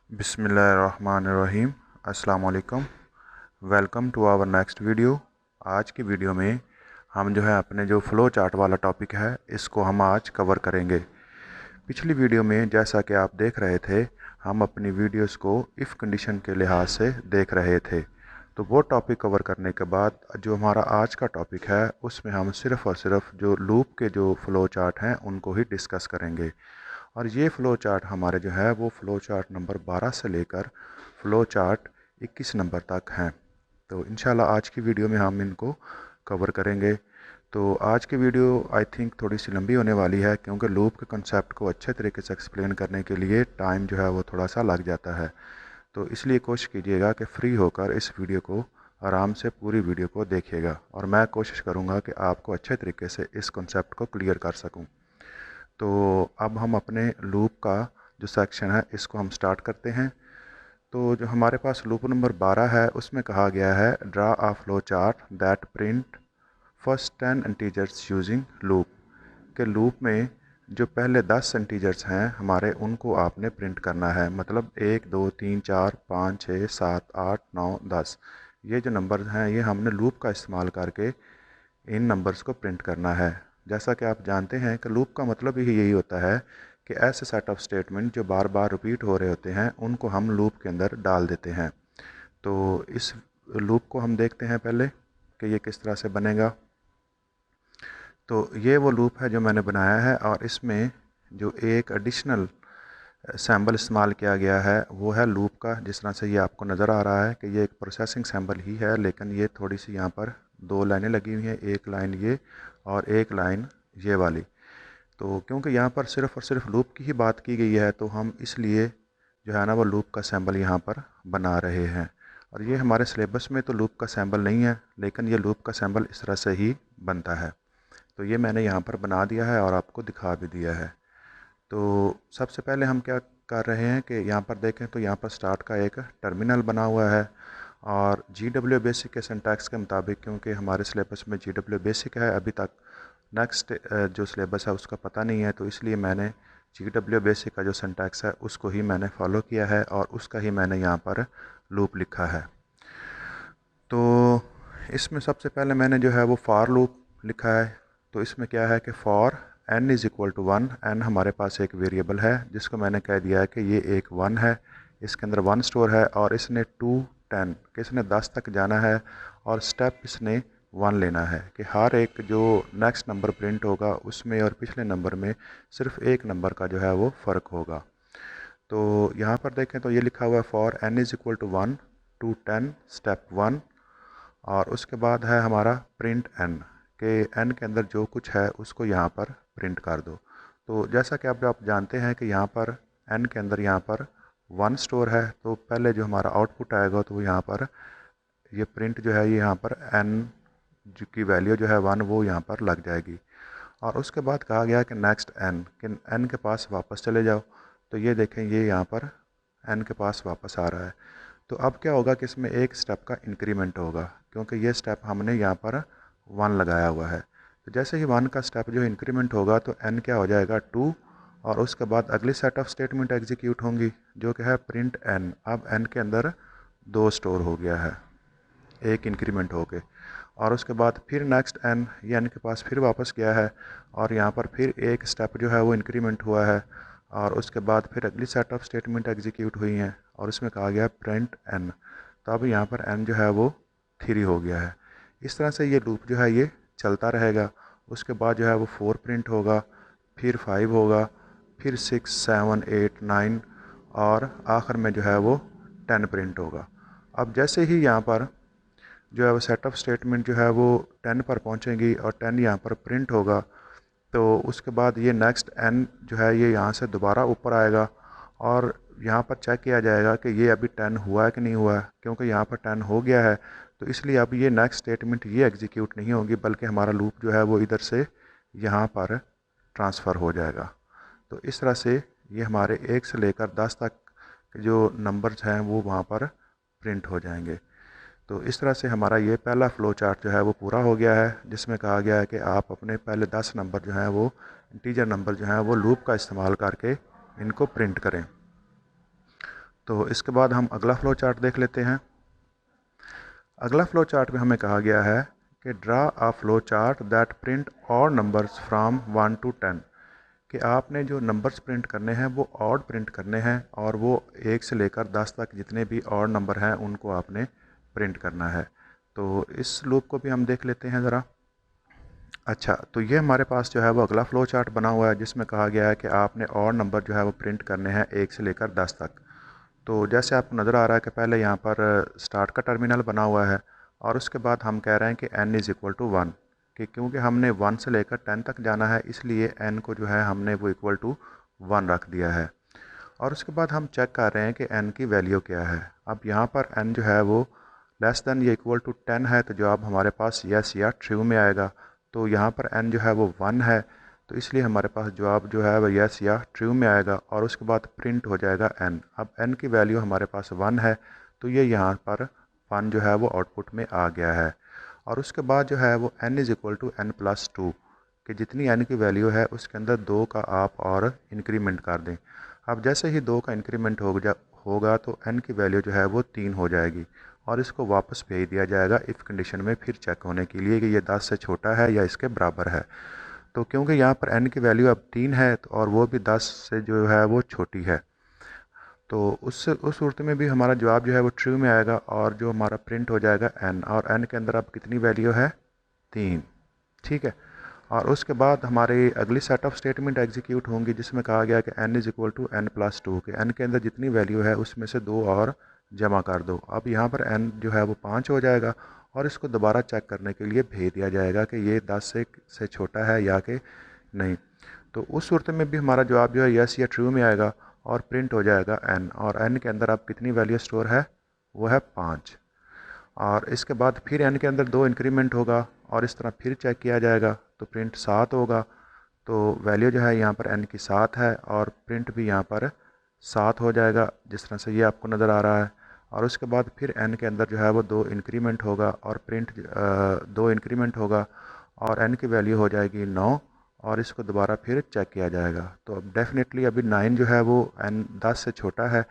बिस्मिल्लाहिर्रहमानिर्रहीम। अस्सलाम वालेकुम। Welcome to our next video. आज की वीडियो में हम अपने जो फ़्लो चार्ट वाला टॉपिक है इसको हम आज कवर करेंगे। पिछली वीडियो में जैसा कि आप देख रहे थे, हम अपनी वीडियोस को इफ़ कंडीशन के लिहाज से देख रहे थे। तो वो टॉपिक कवर करने के बाद जो हमारा आज का टॉपिक है उसमें हम सिर्फ़ और सिर्फ जो लूप के जो फ़्लो चार्ट हैं उनको ही डिस्कस करेंगे। और ये फ़्लो चार्ट हमारे वो फ़्लो चार्ट नंबर 12 से लेकर फ़्लो चार्ट 21 नंबर तक हैं। तो इंशाल्लाह आज की वीडियो में हम इनको कवर करेंगे। तो आज की वीडियो आई थिंक थोड़ी सी लंबी होने वाली है, क्योंकि लूप के कंसेप्ट को अच्छे तरीके से एक्सप्लेन करने के लिए टाइम वो थोड़ा सा लग जाता है। तो इसलिए कोशिश कीजिएगा कि फ्री होकर इस वीडियो को आराम से पूरी वीडियो को देखिएगा, और मैं कोशिश करूँगा कि आपको अच्छे तरीके से इस कॉन्सेप्ट को क्लियर कर सकूँ। तो अब हम अपने लूप का जो सेक्शन है इसको हम स्टार्ट करते हैं। तो जो हमारे पास लूप नंबर 12 है उसमें कहा गया है draw a flow chart that print first 10 integers using loop. के लूप में जो पहले 10 इंटीजर्स हैं हमारे उनको आपने प्रिंट करना है। मतलब 1 2 3 4 5 6 7 8 9 10, ये जो नंबर हैं ये हमने लूप का इस्तेमाल करके इन नंबर्स को प्रिंट करना है। जैसा कि आप जानते हैं कि लूप का मतलब ही यही होता है कि ऐसे सेट ऑफ स्टेटमेंट जो बार बार रिपीट हो रहे होते हैं उनको हम लूप के अंदर डाल देते हैं। तो इस लूप को हम देखते हैं पहले कि ये किस तरह से बनेगा। तो ये वो लूप है जो मैंने बनाया है, और इसमें जो एक एडिशनल सैम्बल इस्तेमाल किया गया है वो है लूप का। जिस तरह से ये आपको नज़र आ रहा है कि ये एक प्रोसेसिंग सैम्बल ही है, लेकिन ये थोड़ी सी यहाँ पर दो लाइनें लगी हुई हैं, एक लाइन ये और एक लाइन ये वाली। तो क्योंकि यहाँ पर सिर्फ़ और सिर्फ लूप की ही बात की गई है तो हम इसलिए वो लूप का सैम्बल यहाँ पर बना रहे हैं। और ये हमारे सिलेबस में तो लूप का सैम्बल नहीं है, लेकिन ये लूप का सैम्बल इस तरह से ही बनता है। तो ये मैंने यहाँ पर बना दिया है और आपको दिखा भी दिया है। तो सबसे पहले हम क्या कर रहे हैं कि यहाँ पर देखें तो यहाँ पर स्टार्ट का एक टर्मिनल बना हुआ है, और GW बेसिक के सिंटैक्स के मुताबिक, क्योंकि हमारे सिलेबस में GW बेसिक है, अभी तक नेक्स्ट जो सिलेबस है उसका पता नहीं है, तो इसलिए मैंने GW बेसिक का जो सिंटैक्स है उसको ही मैंने फॉलो किया है और उसका ही मैंने यहाँ पर लूप लिखा है। तो इसमें सबसे पहले मैंने वो फॉर लूप लिखा है। तो इसमें क्या है कि for n is equal to 1, n हमारे पास एक वेरिएबल है जिसको मैंने कह दिया है कि ये एक 1 है, इसके अंदर 1 स्टोर है, और इसने 2 10 कि इसने 10 तक जाना है, और स्टेप इसने 1 लेना है कि हर एक जो नेक्स्ट नंबर प्रिंट होगा उसमें और पिछले नंबर में सिर्फ एक नंबर का वो फ़र्क होगा। तो यहाँ पर देखें तो ये लिखा हुआ है for n is equal to 1 to 10 step 1, और उसके बाद है हमारा प्रिंट n के n के अंदर जो कुछ है उसको यहाँ पर प्रिंट कर दो। तो जैसा कि अब आप जानते हैं कि यहाँ पर n के अंदर यहाँ पर 1 स्टोर है, तो पहले जो हमारा आउटपुट आएगा तो वो यहाँ पर ये प्रिंट ये यहाँ पर n जो की वैल्यू है 1 वो यहाँ पर लग जाएगी। और उसके बाद कहा गया कि नेक्स्ट n कि n के पास वापस चले जाओ। तो ये देखें ये यहाँ पर n के पास वापस आ रहा है। तो अब क्या होगा कि इसमें एक स्टेप का इंक्रीमेंट होगा, क्योंकि ये स्टेप हमने यहाँ पर 1 लगाया हुआ है। तो जैसे ही 1 का स्टेप जो इंक्रीमेंट होगा तो n क्या हो जाएगा 2, और उसके बाद अगली सेट ऑफ स्टेटमेंट एग्जीक्यूट होंगी जो कि है प्रिंट n। अब n के अंदर 2 स्टोर हो गया है एक इंक्रीमेंट हो के, और उसके बाद फिर नेक्स्ट n, ये n के पास फिर वापस गया है, और यहाँ पर फिर एक स्टेप वो इंक्रीमेंट हुआ है, और उसके बाद फिर अगली सेट ऑफ स्टेटमेंट एग्जीक्यूट हुई हैं और उसमें कहा गया प्रिंट n। तो अब यहाँ पर n वो 3 हो गया है। इस तरह से ये लूप ये चलता रहेगा। उसके बाद वो 4 प्रिंट होगा, फिर 5 होगा, फिर 6 7 8 9, और आखिर में वो 10 प्रिंट होगा। अब जैसे ही यहाँ पर वो सेट ऑफ स्टेटमेंट वो 10 पर पहुँचेंगी और 10 यहाँ पर प्रिंट होगा, तो उसके बाद ये नेक्स्ट n ये यहाँ से दोबारा ऊपर आएगा, और यहाँ पर चेक किया जाएगा कि ये अभी 10 हुआ है कि नहीं हुआ है। क्योंकि यहाँ पर 10 हो गया है तो इसलिए अब ये नेक्स्ट स्टेटमेंट ये एग्जीक्यूट नहीं होगी, बल्कि हमारा लूप वो इधर से यहाँ पर ट्रांसफ़र हो जाएगा। तो इस तरह से ये हमारे 1 से लेकर 10 तक जो नंबर्स हैं वो वहाँ पर प्रिंट हो जाएंगे। तो इस तरह से हमारा ये पहला फ़्लो चार्ट वो पूरा हो गया है, जिसमें कहा गया है कि आप अपने पहले 10 नंबर वो इंटीजर नंबर वो लूप का इस्तेमाल करके इनको प्रिंट करें। तो इसके बाद हम अगला फ्लो चार्ट देख लेते हैं। अगला फ्लो चार्ट में हमें कहा गया है कि draw a flow chart that print odd numbers from 1 to 10, कि आपने जो नंबर्स प्रिंट करने हैं वो ऑड प्रिंट करने हैं और वो 1 से लेकर 10 तक जितने भी ऑड नंबर हैं उनको आपने प्रिंट करना है। तो इस लूप को भी हम देख लेते हैं ज़रा। अच्छा, तो ये हमारे पास जो है वो अगला फ्लो चार्ट बना हुआ है जिसमें कहा गया है कि आपने ऑड नंबर जो है वो प्रिंट करने हैं 1 से लेकर 10 तक। तो जैसे आपको नज़र आ रहा है कि पहले यहाँ पर स्टार्ट का टर्मिनल बना हुआ है और उसके बाद हम कह रहे हैं कि n इज़ इक्वल टू 1, कि क्योंकि हमने 1 से लेकर 10 तक जाना है इसलिए n को जो है हमने वो इक्वल टू 1 रख दिया है। और उसके बाद हम चेक कर रहे हैं कि n की वैल्यू क्या है। अब यहाँ पर n जो है वो लेस दैन या इक्वल टू 10 है, तो जवाब हमारे पास यस या ट्रू में आएगा। तो यहाँ पर n जो है वो 1 है, तो इसलिए हमारे पास जवाब जो है वह यस या ट्रू में आएगा और उसके बाद प्रिंट हो जाएगा n। अब n की वैल्यू हमारे पास 1 है, तो ये यहाँ पर 1 जो है वो आउटपुट में आ गया है। और उसके बाद जो है वो n is equal to n plus 2, कि जितनी n की वैल्यू है उसके अंदर 2 का आप और इंक्रीमेंट कर दें। अब जैसे ही 2 का इंक्रीमेंट होगा तो n की वैल्यू जो है वो 3 हो जाएगी और इसको वापस भेज दिया जाएगा इफ़ कंडीशन में फिर चेक होने के लिए कि ये 10 से छोटा है या इसके बराबर है। तो क्योंकि यहाँ पर n की वैल्यू अब 3 है तो और वो भी 10 से जो है वो छोटी है, तो उस सूरत में भी हमारा जवाब जो है वो ट्रू में आएगा और जो हमारा प्रिंट हो जाएगा n, और n के अंदर अब कितनी वैल्यू है 3। ठीक है। और उसके बाद हमारी अगली सेट ऑफ स्टेटमेंट एग्जीक्यूट होंगी जिसमें कहा गया कि n is equal to n plus 2, के n के अंदर जितनी वैल्यू है उसमें से 2 और जमा कर दो। अब यहाँ पर n जो है वो 5 हो जाएगा और इसको दोबारा चेक करने के लिए भेज दिया जाएगा कि ये 10 से छोटा है या कि नहीं। तो उस सूरत में भी हमारा जवाब जो है यस या ट्रू में आएगा और प्रिंट हो जाएगा n, और n के अंदर अब कितनी वैल्यू स्टोर है, वो है 5। और इसके बाद फिर n के अंदर 2 इंक्रीमेंट होगा और इस तरह फिर चेक किया जाएगा तो प्रिंट 7 होगा। तो वैल्यू जो है यहाँ पर n की 7 है और प्रिंट भी यहाँ पर 7 हो जाएगा जिस तरह से ये आपको नज़र आ रहा है। और उसके बाद फिर n के अंदर जो है वो 2 इंक्रीमेंट होगा और प्रिंट 2 इंक्रीमेंट होगा और n की वैल्यू हो जाएगी 9 और इसको दोबारा फिर चेक किया जाएगा। तो अब डेफिनेटली अभी 9 जो है वो n 10 से छोटा है,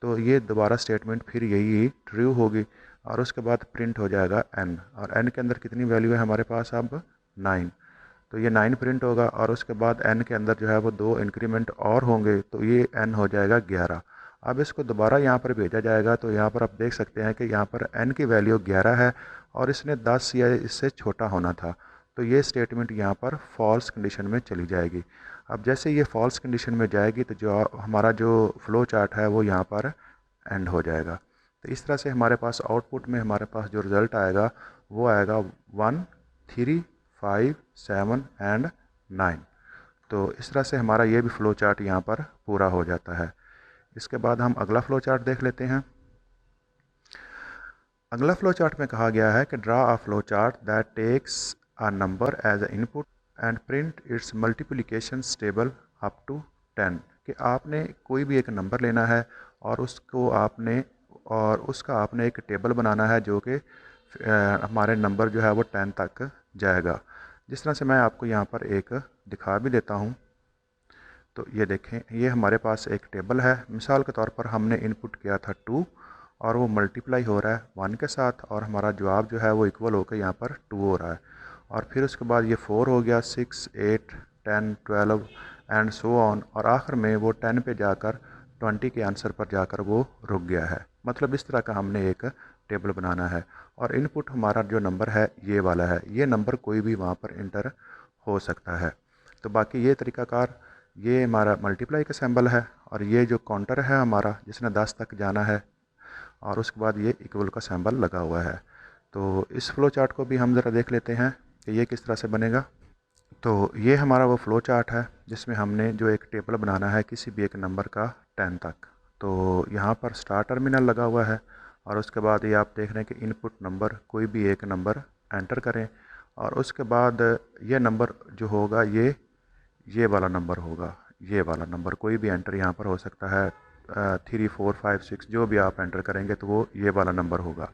तो ये दोबारा स्टेटमेंट फिर यही ट्रू होगी और उसके बाद प्रिंट हो जाएगा n, और n के अंदर कितनी वैल्यू है हमारे पास अब 9, तो ये 9 प्रिंट होगा और उसके बाद n के अंदर जो है वो 2 इंक्रीमेंट और होंगे तो ये n हो जाएगा 11। अब इसको दोबारा यहाँ पर भेजा जाएगा तो यहाँ पर आप देख सकते हैं कि यहाँ पर n की वैल्यू 11 है और इसने 10 या इससे छोटा होना था, तो ये स्टेटमेंट यहाँ पर फॉल्स कंडीशन में चली जाएगी। अब जैसे ये फॉल्स कंडीशन में जाएगी तो जो हमारा जो फ्लो चार्ट है वो यहाँ पर एंड हो जाएगा। तो इस तरह से हमारे पास आउटपुट में हमारे पास जो रिज़ल्ट आएगा वो आएगा 1 3 5 7 एंड 9। तो इस तरह से हमारा ये भी फ़्लो चार्ट यहाँ पर पूरा हो जाता है। इसके बाद हम अगला फ़्लो चार्ट देख लेते हैं। अगला फ़्लो चार्ट में कहा गया है कि draw a flow chart that takes a number as a input and print its multiplication table up to 10, कि आपने कोई भी एक नंबर लेना है और उसका आपने एक टेबल बनाना है जो कि हमारे नंबर जो है वो 10 तक जाएगा। जिस तरह से मैं आपको यहाँ पर एक दिखा भी देता हूँ। तो ये देखें, ये हमारे पास एक टेबल है। मिसाल के तौर पर हमने इनपुट किया था 2 और वो मल्टीप्लाई हो रहा है 1 के साथ और हमारा जवाब जो है वो इक्वल होकर यहाँ पर 2 हो रहा है। और फिर उसके बाद ये 4 हो गया, 6 8 10 12 एंड सो ऑन, और आखिर में वो 10 पे जाकर 20 के आंसर पर जाकर वो रुक गया है। मतलब इस तरह का हमने एक टेबल बनाना है और इनपुट हमारा जो नंबर है ये वाला है। ये नंबर कोई भी वहाँ पर इंटर हो सकता है। तो बाकी ये तरीक़ाकार, ये हमारा मल्टीप्लाई का सिंबल है और ये जो काउंटर है हमारा जिसने 10 तक जाना है और उसके बाद ये इक्वल का सिंबल लगा हुआ है। तो इस फ़्लो चार्ट को भी हम ज़रा देख लेते हैं कि ये किस तरह से बनेगा। तो ये हमारा वो फ़्लो चार्ट है जिसमें हमने जो एक टेबल बनाना है किसी भी एक नंबर का 10 तक। तो यहाँ पर स्टार टर्मिनल लगा हुआ है और उसके बाद ये आप देख रहे हैं कि इनपुट नंबर कोई भी एक नंबर एंटर करें और उसके बाद ये नंबर जो होगा ये वाला नंबर होगा। ये वाला नंबर कोई भी एंटर यहाँ पर हो सकता है, 3 4 5 6 जो भी आप एंटर करेंगे तो वो ये वाला नंबर होगा।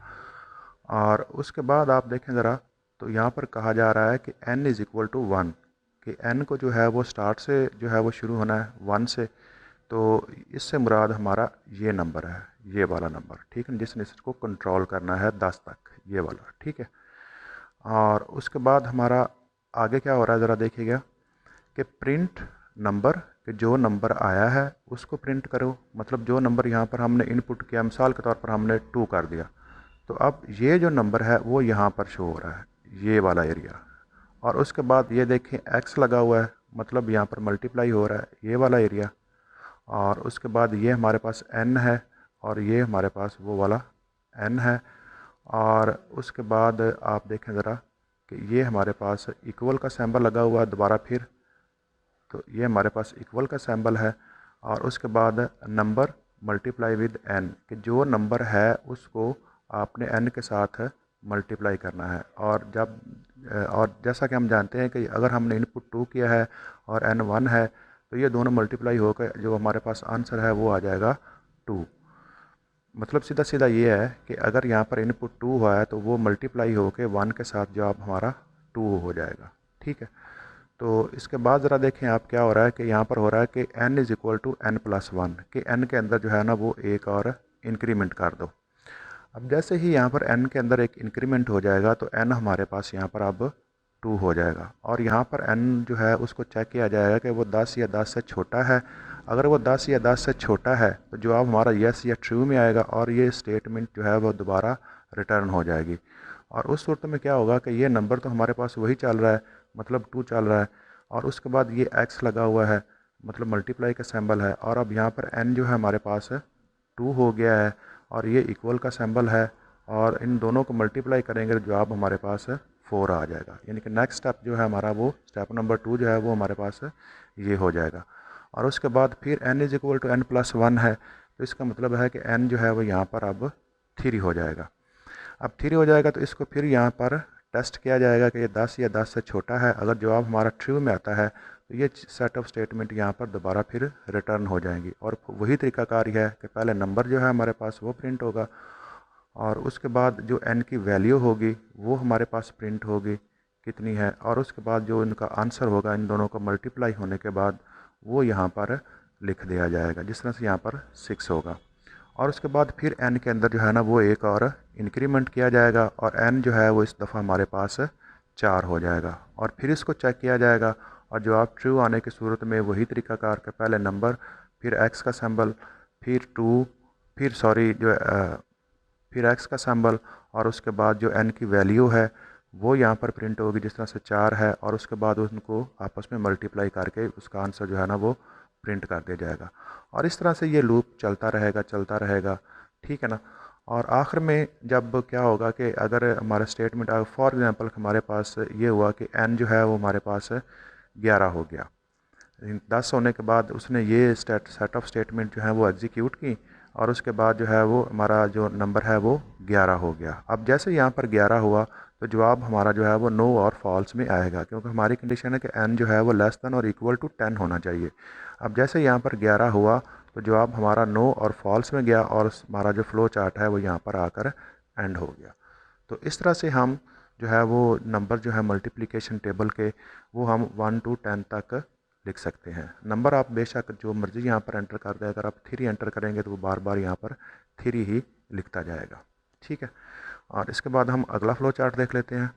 और उसके बाद आप देखें ज़रा, तो यहाँ पर कहा जा रहा है कि n इज़ इक्वल टू 1, कि n को जो है वो स्टार्ट से जो है वो शुरू होना है 1 से। तो इससे मुराद हमारा ये नंबर है, ये वाला नंबर, ठीक है, जिसने इसको कंट्रोल करना है 10 तक, ये वाला, ठीक है। और उसके बाद हमारा आगे क्या हो रहा है ज़रा देखिएगा कि प्रिंट नंबर, कि जो नंबर आया है उसको प्रिंट करो, मतलब जो नंबर यहाँ पर हमने इनपुट किया, मिसाल के तौर पर हमने 2 कर दिया, तो अब ये जो नंबर है वो यहाँ पर शो हो रहा है, ये वाला एरिया। और उसके बाद ये देखें x लगा हुआ है, मतलब यहाँ पर मल्टीप्लाई हो रहा है, ये वाला एरिया। और उसके बाद ये हमारे पास n है और ये हमारे पास वो वाला n है। और उसके बाद आप देखें ज़रा कि ये हमारे पास इक्वल का सिंबल लगा हुआ है दोबारा फिर, तो ये हमारे पास इक्वल का सिंबल है। और उसके बाद नंबर मल्टीप्लाई विद n, कि जो नंबर है उसको आपने n के साथ मल्टीप्लाई करना है। और जैसा कि हम जानते हैं कि अगर हमने इनपुट 2 किया है और n 1 है, तो ये दोनों मल्टीप्लाई होकर जो हमारे पास आंसर है वो आ जाएगा 2। मतलब सीधा सीधा ये है कि अगर यहाँ पर इनपुट 2 हुआ है तो वो मल्टीप्लाई होकर 1 के साथ जवाब हमारा 2 हो जाएगा, ठीक है। तो इसके बाद ज़रा देखें आप क्या हो रहा है कि यहाँ पर हो रहा है कि n is equal to n+1, कि n के अंदर जो है ना वो एक और इंक्रीमेंट कर दो। अब जैसे ही यहाँ पर n के अंदर एक इंक्रीमेंट हो जाएगा तो n हमारे पास यहाँ पर अब 2 हो जाएगा। और यहाँ पर n जो है उसको चेक किया जाएगा कि वो 10 या 10 से छोटा है। अगर वो 10 या 10 से छोटा है तो जवाब हमारा येस या ट्रू में आएगा और ये स्टेटमेंट जो है वो दोबारा रिटर्न हो जाएगी। और उस सूरत में क्या होगा कि ये नंबर तो हमारे पास वही चल रहा है, मतलब 2 चल रहा है, और उसके बाद ये x लगा हुआ है, मतलब मल्टीप्लाई का सिंबल है, और अब यहाँ पर n जो है हमारे पास 2 हो गया है और ये इक्वल का सिंबल है, और इन दोनों को मल्टीप्लाई करेंगे तो जवाब हमारे पास 4 आ जाएगा। यानी कि नेक्स्ट स्टेप जो है हमारा वो स्टेप नंबर 2 जो है वो हमारे पास ये हो जाएगा। और उसके बाद फिर n is equal to n+1 है, तो इसका मतलब है कि n जो है वो यहाँ पर अब 3 हो जाएगा। अब 3 हो जाएगा तो इसको फिर यहाँ पर टेस्ट किया जाएगा कि ये 10 या 10 से छोटा है। अगर जवाब हमारा ट्रू में आता है तो ये सेट ऑफ स्टेटमेंट यहाँ पर दोबारा फिर रिटर्न हो जाएंगी। और वही तरीकाकार है कि पहले नंबर जो है हमारे पास वो प्रिंट होगा और उसके बाद जो n की वैल्यू होगी वो हमारे पास प्रिंट होगी कितनी है, और उसके बाद जो इनका आंसर होगा इन दोनों को मल्टीप्लाई होने के बाद वो यहाँ पर लिख दिया जाएगा, जिस तरह से यहाँ पर 6 होगा। और उसके बाद फिर n के अंदर जो है ना वो एक और इंक्रीमेंट किया जाएगा और n जो है वो इस दफ़ा हमारे पास 4 हो जाएगा। और फिर इसको चेक किया जाएगा और जवाब ट्रू आने की सूरत में वही तरीकाकार का पहले नंबर, फिर x का सिंबल, फिर 2, फिर x का सिंबल, और उसके बाद जो n की वैल्यू है वो यहाँ पर प्रिंट होगी जिस तरह से 4 है, और उसके बाद उनको आपस में मल्टीप्लाई करके उसका आंसर जो है ना वो प्रिंट कर दिया जाएगा। और इस तरह से ये लूप चलता रहेगा, ठीक है ना। और आखिर में जब क्या होगा कि अगर हमारा स्टेटमेंट फॉर एग्ज़ाम्पल हमारे पास ये हुआ कि n जो है वो हमारे पास 11 हो गया, 10 होने के बाद उसने ये सेट ऑफ स्टेटमेंट जो है वो एग्जीक्यूट की और उसके बाद जो है वो हमारा जो नंबर है वो 11 हो गया। अब जैसे यहाँ पर 11 हुआ तो जवाब हमारा जो है वो नो और फॉल्स में आएगा, क्योंकि हमारी कंडीशन है कि n जो है वो लेस देन और इक्वल टू 10 होना चाहिए। अब जैसे यहाँ पर 11 हुआ तो जवाब हमारा नो और फॉल्स में गया और हमारा जो फ्लो चार्ट है वो यहाँ पर आकर एंड हो गया। तो इस तरह से हम जो है वो नंबर जो है मल्टीप्लिकेशन टेबल के वो हम 1 to 10 तक लिख सकते हैं। नंबर आप बेशक जो मर्ज़ी यहाँ पर एंटर कर दें, अगर आप 3 एंटर करेंगे तो वो बार बार यहाँ पर 3 ही लिखता जाएगा, ठीक है। और इसके बाद हम अगला फ्लो चार्ट देख लेते हैं।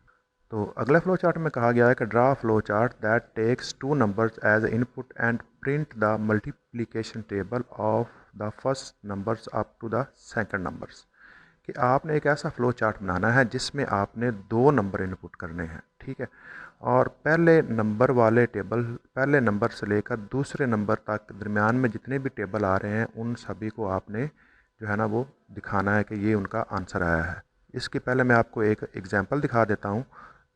तो अगले फ्लो चार्ट में कहा गया है कि draw flow chart that takes 2 numbers as input and print the multiplication table of the first numbers up to the second numbers, कि आपने एक ऐसा फ़्लो चार्ट बनाना है जिसमें आपने 2 नंबर इनपुट करने हैं, ठीक है। और पहले नंबर से लेकर दूसरे नंबर तक दरमियान में जितने भी टेबल आ रहे हैं उन सभी को आपने जो है ना वो दिखाना है कि ये उनका आंसर आया है। इसके पहले मैं आपको एक एग्जांपल दिखा देता हूँ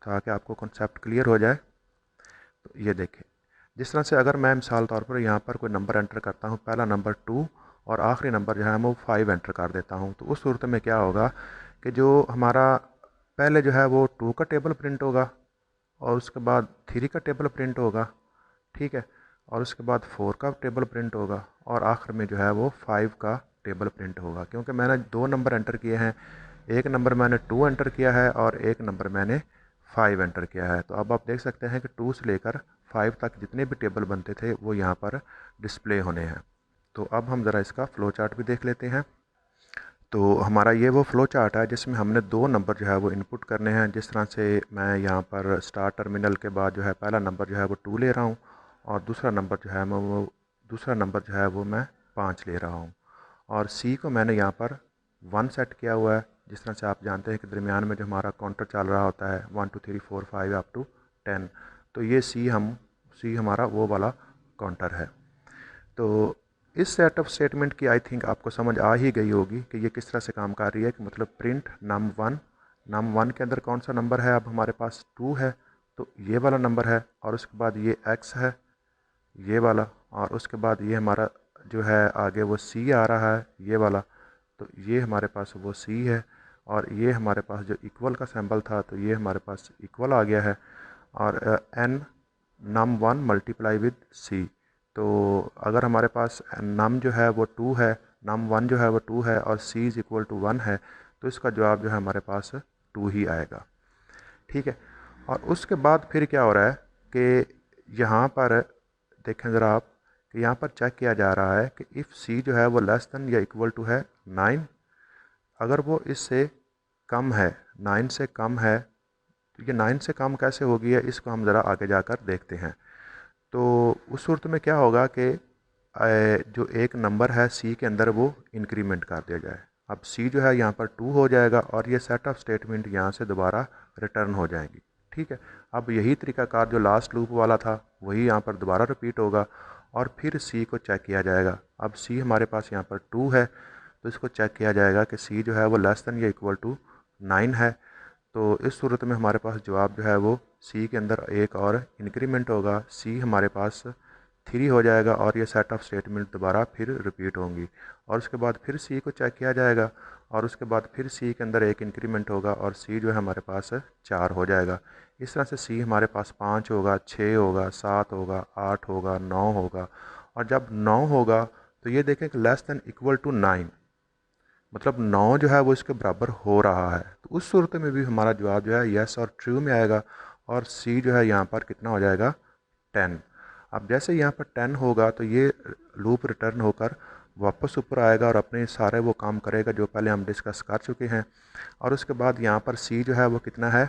ताकि आपको कॉन्सेप्ट क्लियर हो जाए। तो ये देखें, जिस तरह से अगर मैं मिसाल तौर पर यहाँ पर कोई नंबर एंटर करता हूँ, पहला नंबर 2 और आखिरी नंबर जो है वो 5 एंटर कर देता हूँ, तो उस सूरत में क्या होगा कि जो हमारा पहले जो है वो 2 का टेबल प्रिंट होगा और उसके बाद 3 का टेबल प्रिंट होगा, ठीक है, और उसके बाद 4 का टेबल प्रिंट होगा और आखिर में जो है वो 5 का टेबल प्रिंट होगा। क्योंकि मैंने 2 नंबर एंटर किए हैं, एक नंबर मैंने 2 एंटर किया है और एक नंबर मैंने 5 एंटर किया है। तो अब आप देख सकते हैं कि 2 से लेकर 5 तक जितने भी टेबल बनते थे वो यहाँ पर डिस्प्ले होने हैं। तो अब हम ज़रा इसका फ़्लो चार्ट भी देख लेते हैं। तो हमारा ये वो फ़्लो चार्ट है जिसमें हमने 2 नंबर जो है वो इनपुट करने हैं। जिस तरह से मैं यहाँ पर स्टार्ट टर्मिनल के बाद जो है पहला नंबर जो है वो 2 ले रहा हूँ और दूसरा नंबर जो है वो मैं 5 ले रहा हूँ। और सी को मैंने यहाँ पर 1 सेट किया हुआ है। जिस तरह से आप जानते हैं कि दरमियान में जो हमारा काउंटर चल रहा होता है 1 2 3 4 5 अप टू 10, तो ये सी हमारा वो वाला काउंटर है। तो इस सेट ऑफ स्टेटमेंट की आई थिंक आपको समझ आ ही गई होगी कि ये किस तरह से काम कर रही है। कि मतलब प्रिंट num1 के अंदर कौन सा नंबर है, अब हमारे पास 2 है तो ये वाला नंबर है, और उसके बाद ये x है ये वाला, और उसके बाद ये हमारा जो है आगे वो c आ रहा है ये वाला, तो ये हमारे पास वो c है। और ये हमारे पास जो इक्वल का सिंबल था तो ये हमारे पास इक्वल आ गया है। और n num1 multiply with c, तो अगर हमारे पास num जो है वो 2 है, num1 जो है वो 2 है और c इज़ इक्वल टू 1 है, तो इसका जवाब जो है हमारे पास 2 ही आएगा। ठीक है। और उसके बाद फिर क्या हो रहा है कि यहाँ पर देखें ज़रा आप कि यहाँ पर चेक किया जा रहा है कि इफ़ c जो है वो लेस दैन या इक्वल टू है 9, अगर वो इससे कम है 9 से कम है, तो ये 9 से कम कैसे होगी है इसको हम ज़रा आगे जाकर देखते हैं। तो उस सूरत में क्या होगा कि जो एक नंबर है सी के अंदर वो इंक्रीमेंट कर दिया जाए। अब सी जो है यहाँ पर 2 हो जाएगा और ये सेट ऑफ स्टेटमेंट यहाँ से दोबारा रिटर्न हो जाएंगी। ठीक है। अब यही तरीकाकार जो लास्ट लूप वाला था वही यहाँ पर दोबारा रिपीट होगा और फिर सी को चेक किया जाएगा। अब सी हमारे पास यहाँ पर 2 है तो इसको चेक किया जाएगा कि सी जो है वो लेस दैन या इक्वल टू 9 है। तो इस सूरत में हमारे पास जवाब जो है वो सी के अंदर एक और इंक्रीमेंट होगा, सी हमारे पास 3 हो जाएगा और ये सेट ऑफ स्टेटमेंट दोबारा फिर रिपीट होंगी। और उसके बाद फिर सी को चेक किया जाएगा और उसके बाद फिर सी के अंदर एक इंक्रीमेंट होगा और सी जो है हमारे पास 4 हो जाएगा। इस तरह से सी हमारे पास 5 होगा, 6 होगा, 7 होगा, 8 होगा, 9 होगा। और जब 9 होगा तो ये देखें कि लेस दैन इक्वल टू 9, मतलब 9 जो है वो इसके बराबर हो रहा है, तो उस सूरत में भी हमारा जवाब जो है यस और ट्रू में आएगा और सी जो है यहाँ पर कितना हो जाएगा 10। अब जैसे यहाँ पर 10 होगा तो ये लूप रिटर्न होकर वापस ऊपर आएगा और अपने सारे वो काम करेगा जो पहले हम डिस्कस कर चुके हैं। और उसके बाद यहाँ पर सी जो है वो कितना है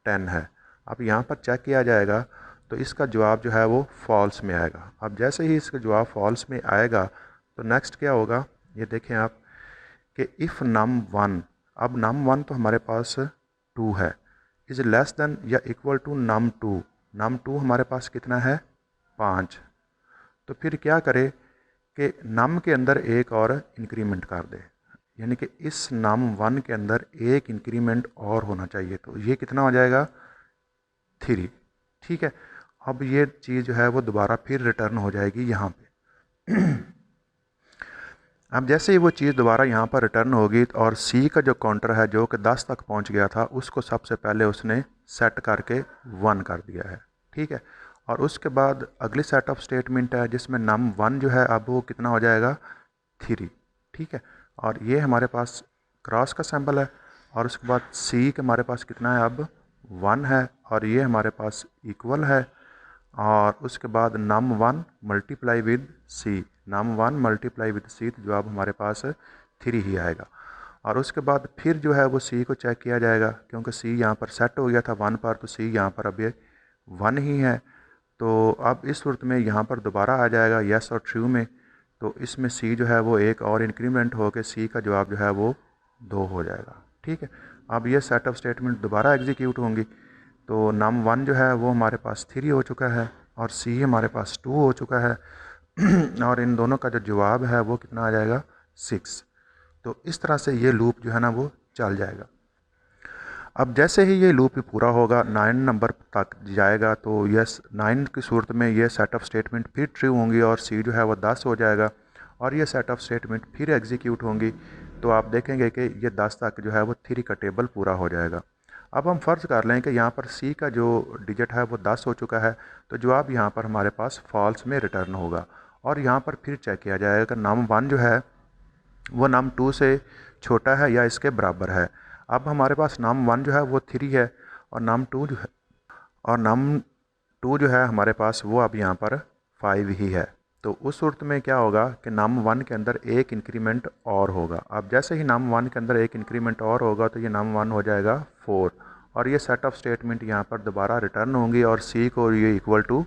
10 है। अब यहाँ पर चेक किया जाएगा तो इसका जवाब जो है वो फॉल्स में आएगा। अब जैसे ही इसका जवाब फॉल्स में आएगा तो नेक्स्ट क्या होगा, ये देखें आप कि इफ़ num1, अब num1 तो हमारे पास 2 है, इज़ लेस दैन या इक्वल टू num2 हमारे पास कितना है 5। तो फिर क्या करे कि num के अंदर एक और इंक्रीमेंट कर दे, यानी कि इस num1 के अंदर एक इंक्रीमेंट और होना चाहिए, तो ये कितना हो जाएगा 3। ठीक है। अब ये चीज़ जो है वो दोबारा फिर रिटर्न हो जाएगी यहाँ पे। अब जैसे ही वो चीज़ दोबारा यहाँ पर रिटर्न होगी और C का जो काउंटर है जो कि 10 तक पहुँच गया था उसको सबसे पहले उसने सेट करके 1 कर दिया है। ठीक है। और उसके बाद अगली सेट ऑफ स्टेटमेंट है जिसमें num1 जो है अब वो कितना हो जाएगा 3। ठीक है। और ये हमारे पास क्रॉस का सिंबल है और उसके बाद C के हमारे पास कितना है अब 1 है और ये हमारे पास इक्वल है। और उसके बाद num1 multiply with C, num1 multiply with C, तो जवाब हमारे पास 3 ही आएगा। और उसके बाद फिर जो है वो सी को चेक किया जाएगा क्योंकि सी यहाँ पर सेट हो गया था 1 पर, तो सी यहाँ पर अब ये 1 ही है। तो अब इस सूरत में यहाँ पर दोबारा आ जाएगा यस और ट्रू में, तो इसमें सी जो है वो एक और इंक्रीमेंट हो के सी का जवाब जो है वो 2 हो जाएगा। ठीक है। अब ये सेट ऑफ स्टेटमेंट दोबारा एग्जीक्यूट होंगी, तो num1 जो है वो हमारे पास 3 हो चुका है और C हमारे पास 2 हो चुका है और इन दोनों का जो जवाब है वो कितना आ जाएगा 6। तो इस तरह से ये लूप जो है ना वो चल जाएगा। अब जैसे ही ये लूप पूरा होगा 9 नंबर तक जाएगा तो यस 9 की सूरत में ये सेट ऑफ स्टेटमेंट फिर ट्रू होंगी और C जो है वो 10 हो जाएगा और ये सेट ऑफ स्टेटमेंट फिर एग्जीक्यूट होंगी। तो आप देखेंगे कि ये 10 तक जो है वो 3 का टेबल पूरा हो जाएगा। अब हम फ़र्ज़ कर लें कि यहाँ पर C का जो डिजिट है वो 10 हो चुका है, तो जवाब यहाँ पर हमारे पास फॉल्स में रिटर्न होगा। और यहाँ पर फिर चेक किया जाएगा कि num1 जो है वो num2 से छोटा है या इसके बराबर है। अब हमारे पास num1 जो है वो 3 है और num2 जो है हमारे पास वो अब यहाँ पर 5 ही है। तो उस सूरत में क्या होगा कि num1 के अंदर एक इंक्रीमेंट और होगा। अब जैसे ही num1 के अंदर एक इंक्रीमेंट और होगा तो ये num1 हो जाएगा 4 और ये सेट ऑफ स्टेटमेंट यहाँ पर दोबारा रिटर्न होंगी और सी को ये इक्वल टू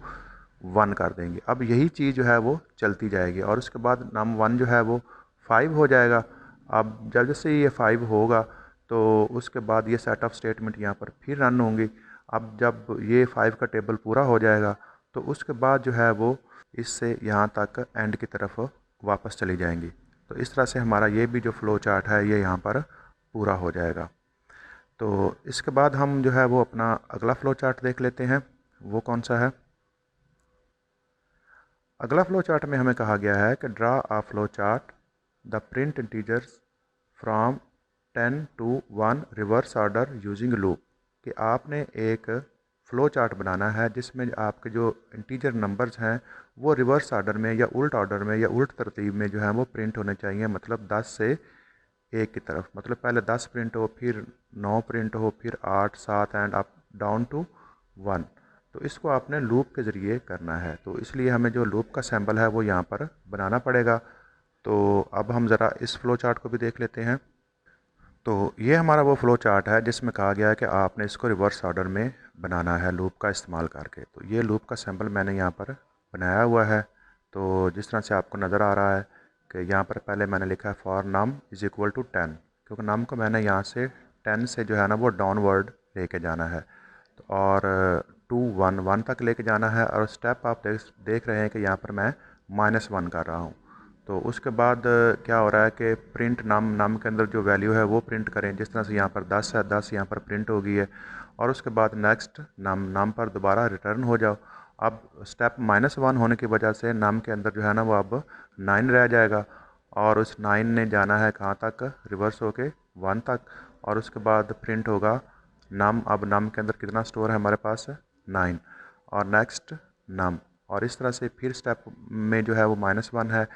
1 कर देंगे। अब यही चीज़ जो है वो चलती जाएगी और उसके बाद num1 जो है वो 5 हो जाएगा। अब जब जैसे ये 5 होगा तो उसके बाद ये सेट ऑफ स्टेटमेंट यहाँ पर फिर रन होंगी। अब जब ये 5 का टेबल पूरा हो जाएगा तो उसके बाद जो है वो इससे यहाँ तक एंड की तरफ वापस चली जाएंगी। तो इस तरह से हमारा ये भी जो फ़्लो चार्ट है ये यहाँ पर पूरा हो जाएगा। तो इसके बाद हम जो है वो अपना अगला फ़्लो चार्ट देख लेते हैं, वो कौन सा है। अगला फ़्लो चार्ट में हमें कहा गया है कि draw a flow chart the print integers from 10 to 1 reverse order using loop, कि आपने एक फ़्लो चार्ट बनाना है जिसमें आपके जो इंटीजर नंबर्स हैं वो रिवर्स ऑर्डर में या उल्ट ऑर्डर में या उल्ट तरतीब में जो है वो प्रिंट होने चाहिए। मतलब 10 से 1 की तरफ, मतलब पहले 10 प्रिंट हो, फिर 9 प्रिंट हो, फिर 8 7 एंड अप डाउन टू 1। तो इसको आपने लूप के ज़रिए करना है, तो इसलिए हमें जो लूप का सैम्पल है वो यहाँ पर बनाना पड़ेगा। तो अब हम ज़रा इस फ़्लो चार्ट को भी देख लेते हैं। तो ये हमारा वो फ़्लो चार्ट है जिसमें कहा गया है कि आपने इसको रिवर्स ऑर्डर में बनाना है लूप का इस्तेमाल करके। तो ये लूप का सैम्पल मैंने यहाँ पर बनाया हुआ है। तो जिस तरह से आपको नज़र आ रहा है कि यहाँ पर पहले मैंने लिखा है for num is equal to 10, क्योंकि नम को मैंने यहाँ से 10 से जो है ना वो डाउनवर्ड लेके जाना है। तो और 2 1 1 तक लेके जाना है और स्टेप आप देख रहे हैं कि यहाँ पर मैं -1 कर रहा हूँ। तो उसके बाद क्या हो रहा है कि प्रिंट नम के अंदर जो वैल्यू है वो प्रिंट करें। जिस तरह से यहाँ पर 10 है, 10 यहाँ पर प्रिंट हो गई है और उसके बाद नेक्स्ट नम पर दोबारा रिटर्न हो जाओ। अब स्टेप -1 होने की वजह से नम के अंदर जो है ना वो अब 9 रह जाएगा और उस 9 ने जाना है कहाँ तक, रिवर्स होके 1 तक और उसके बाद प्रिंट होगा नम। अब नम के अंदर कितना स्टोर है हमारे पास, 9 और नेक्स्ट नम। और इस तरह से फिर स्टेप में जो है वो -1 है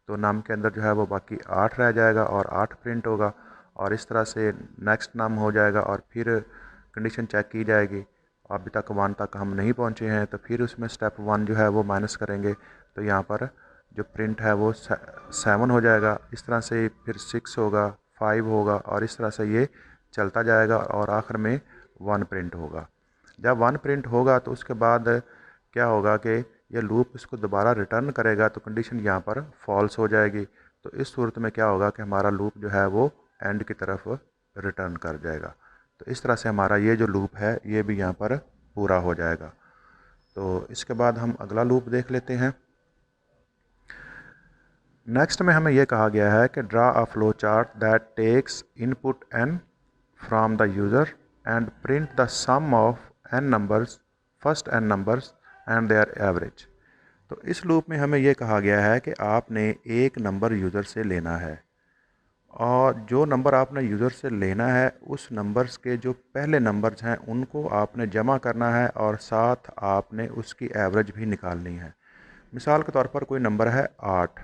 तो नम के अंदर जो है वो बाकी 8 रह जाएगा और 8 प्रिंट होगा और इस तरह से नेक्स्ट नम हो जाएगा और फिर कंडीशन चेक की जाएगी। अभी तक 1 तक हम नहीं पहुंचे हैं तो फिर उसमें स्टेप 1 जो है वो माइनस करेंगे तो यहाँ पर जो प्रिंट है वो 7 हो जाएगा। इस तरह से फिर 6 होगा, 5 होगा और इस तरह से ये चलता जाएगा और आखिर में 1 प्रिंट होगा। जब 1 प्रिंट होगा तो उसके बाद क्या होगा कि ये लूप इसको दोबारा रिटर्न करेगा तो कंडीशन यहाँ पर फॉल्स हो जाएगी। तो इस सूरत में क्या होगा कि हमारा लूप जो है वो एंड की तरफ रिटर्न कर जाएगा। तो इस तरह से हमारा ये जो लूप है ये भी यहाँ पर पूरा हो जाएगा। तो इसके बाद हम अगला लूप देख लेते हैं। नेक्स्ट में हमें यह कहा गया है कि draw a flow chart that takes input n from the user and print the sum of n numbers, first n numbers and their average. तो इस लूप में हमें यह कहा गया है कि आपने एक नंबर यूज़र से लेना है और जो नंबर आपने यूज़र से लेना है उस नंबर्स के जो पहले नंबर्स हैं उनको आपने जमा करना है और साथ आपने उसकी एवरेज भी निकालनी है। मिसाल के तौर पर कोई नंबर है 8,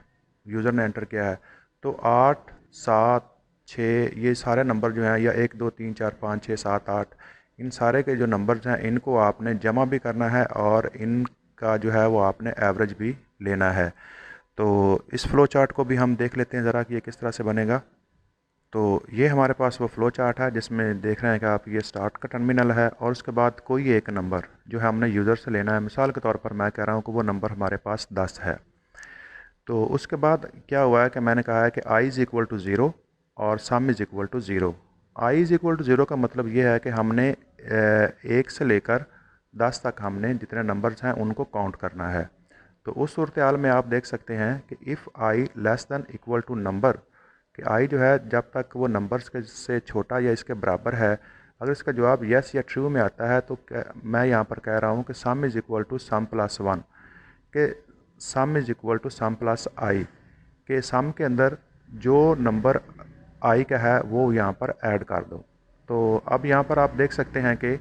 यूज़र ने एंटर किया है तो 8 7 6 ये सारे नंबर जो हैं या 1 2 3 4 5 6 7 8 इन सारे के जो नंबर्स हैं इनको आपने जमा भी करना है और इनका जो है वो आपने एवरेज भी लेना है। तो इस फ़्लो चार्ट को भी हम देख लेते हैं ज़रा कि ये किस तरह से बनेगा। तो ये हमारे पास वो फ़्लो चार्ट है जिसमें देख रहे हैं कि आप ये स्टार्ट का टर्मिनल है और उसके बाद कोई एक नंबर जो है हमने यूज़र से लेना है। मिसाल के तौर पर मैं कह रहा हूँ कि वो नंबर हमारे पास 10 है। तो उसके बाद क्या हुआ है कि मैंने कहा है कि i इज़ इक्वल टू 0 और sum is equal to 0। i is equal to 0 का मतलब ये है कि हमने 1 से लेकर 10 तक हमने जितने नंबर्स हैं उनको काउंट करना है। तो उस सूरत हाल में आप देख सकते हैं कि if i less than equal to number, कि i जो है जब तक वो नंबर्स के से छोटा या इसके बराबर है, अगर इसका जवाब येस या ट्रू में आता है तो मैं यहाँ पर कह रहा हूँ कि sum is equal to sum plus 1, के sum is equal to sum plus I, के सम के अंदर जो नंबर आई का है वो यहाँ पर ऐड कर दो। तो अब यहाँ पर आप देख सकते हैं कि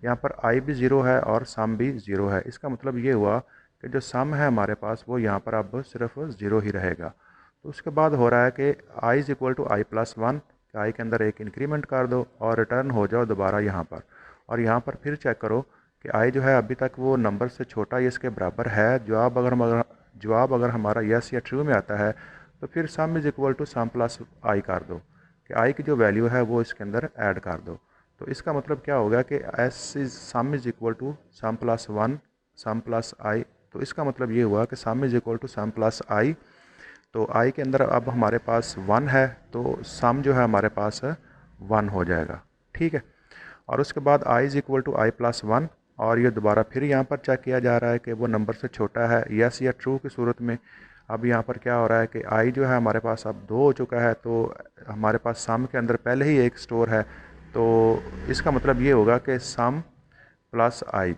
यहाँ पर आई भी ज़ीरो है और सम भी ज़ीरो है। इसका मतलब ये हुआ कि जो सम है हमारे पास वो यहाँ पर अब सिर्फ ज़ीरो ही रहेगा। तो उसके बाद हो रहा है कि I is equal to I plus 1, I के अंदर एक इंक्रीमेंट कर दो और रिटर्न हो जाओ दोबारा यहाँ पर। और यहाँ पर फिर चेक करो कि आई जो है अभी तक वो नंबर से छोटा या इसके बराबर है। जवाब अगर जवाब अगर हमारा यस या ट्रू में आता है तो फिर sum is equal to sum plus I कर दो, कि आई की जो वैल्यू है वो इसके अंदर ऐड कर दो। तो इसका मतलब क्या होगा कि S is sum is equal to sum plus one sum plus I. तो इसका मतलब ये हुआ कि sum is equal to sum plus I. तो आई के अंदर अब हमारे पास वन है तो सम जो है हमारे पास वन हो जाएगा, ठीक है। और उसके बाद I is equal to I plus one, और ये दोबारा फिर यहाँ पर चेक किया जा रहा है कि वो नंबर से छोटा है यस या ट्रू की सूरत में। अब यहाँ पर क्या हो रहा है कि आई जो है हमारे पास अब 2 हो चुका है, तो हमारे पास सम के अंदर पहले ही एक स्टोर है, तो इसका मतलब ये होगा कि सम प्लस आई।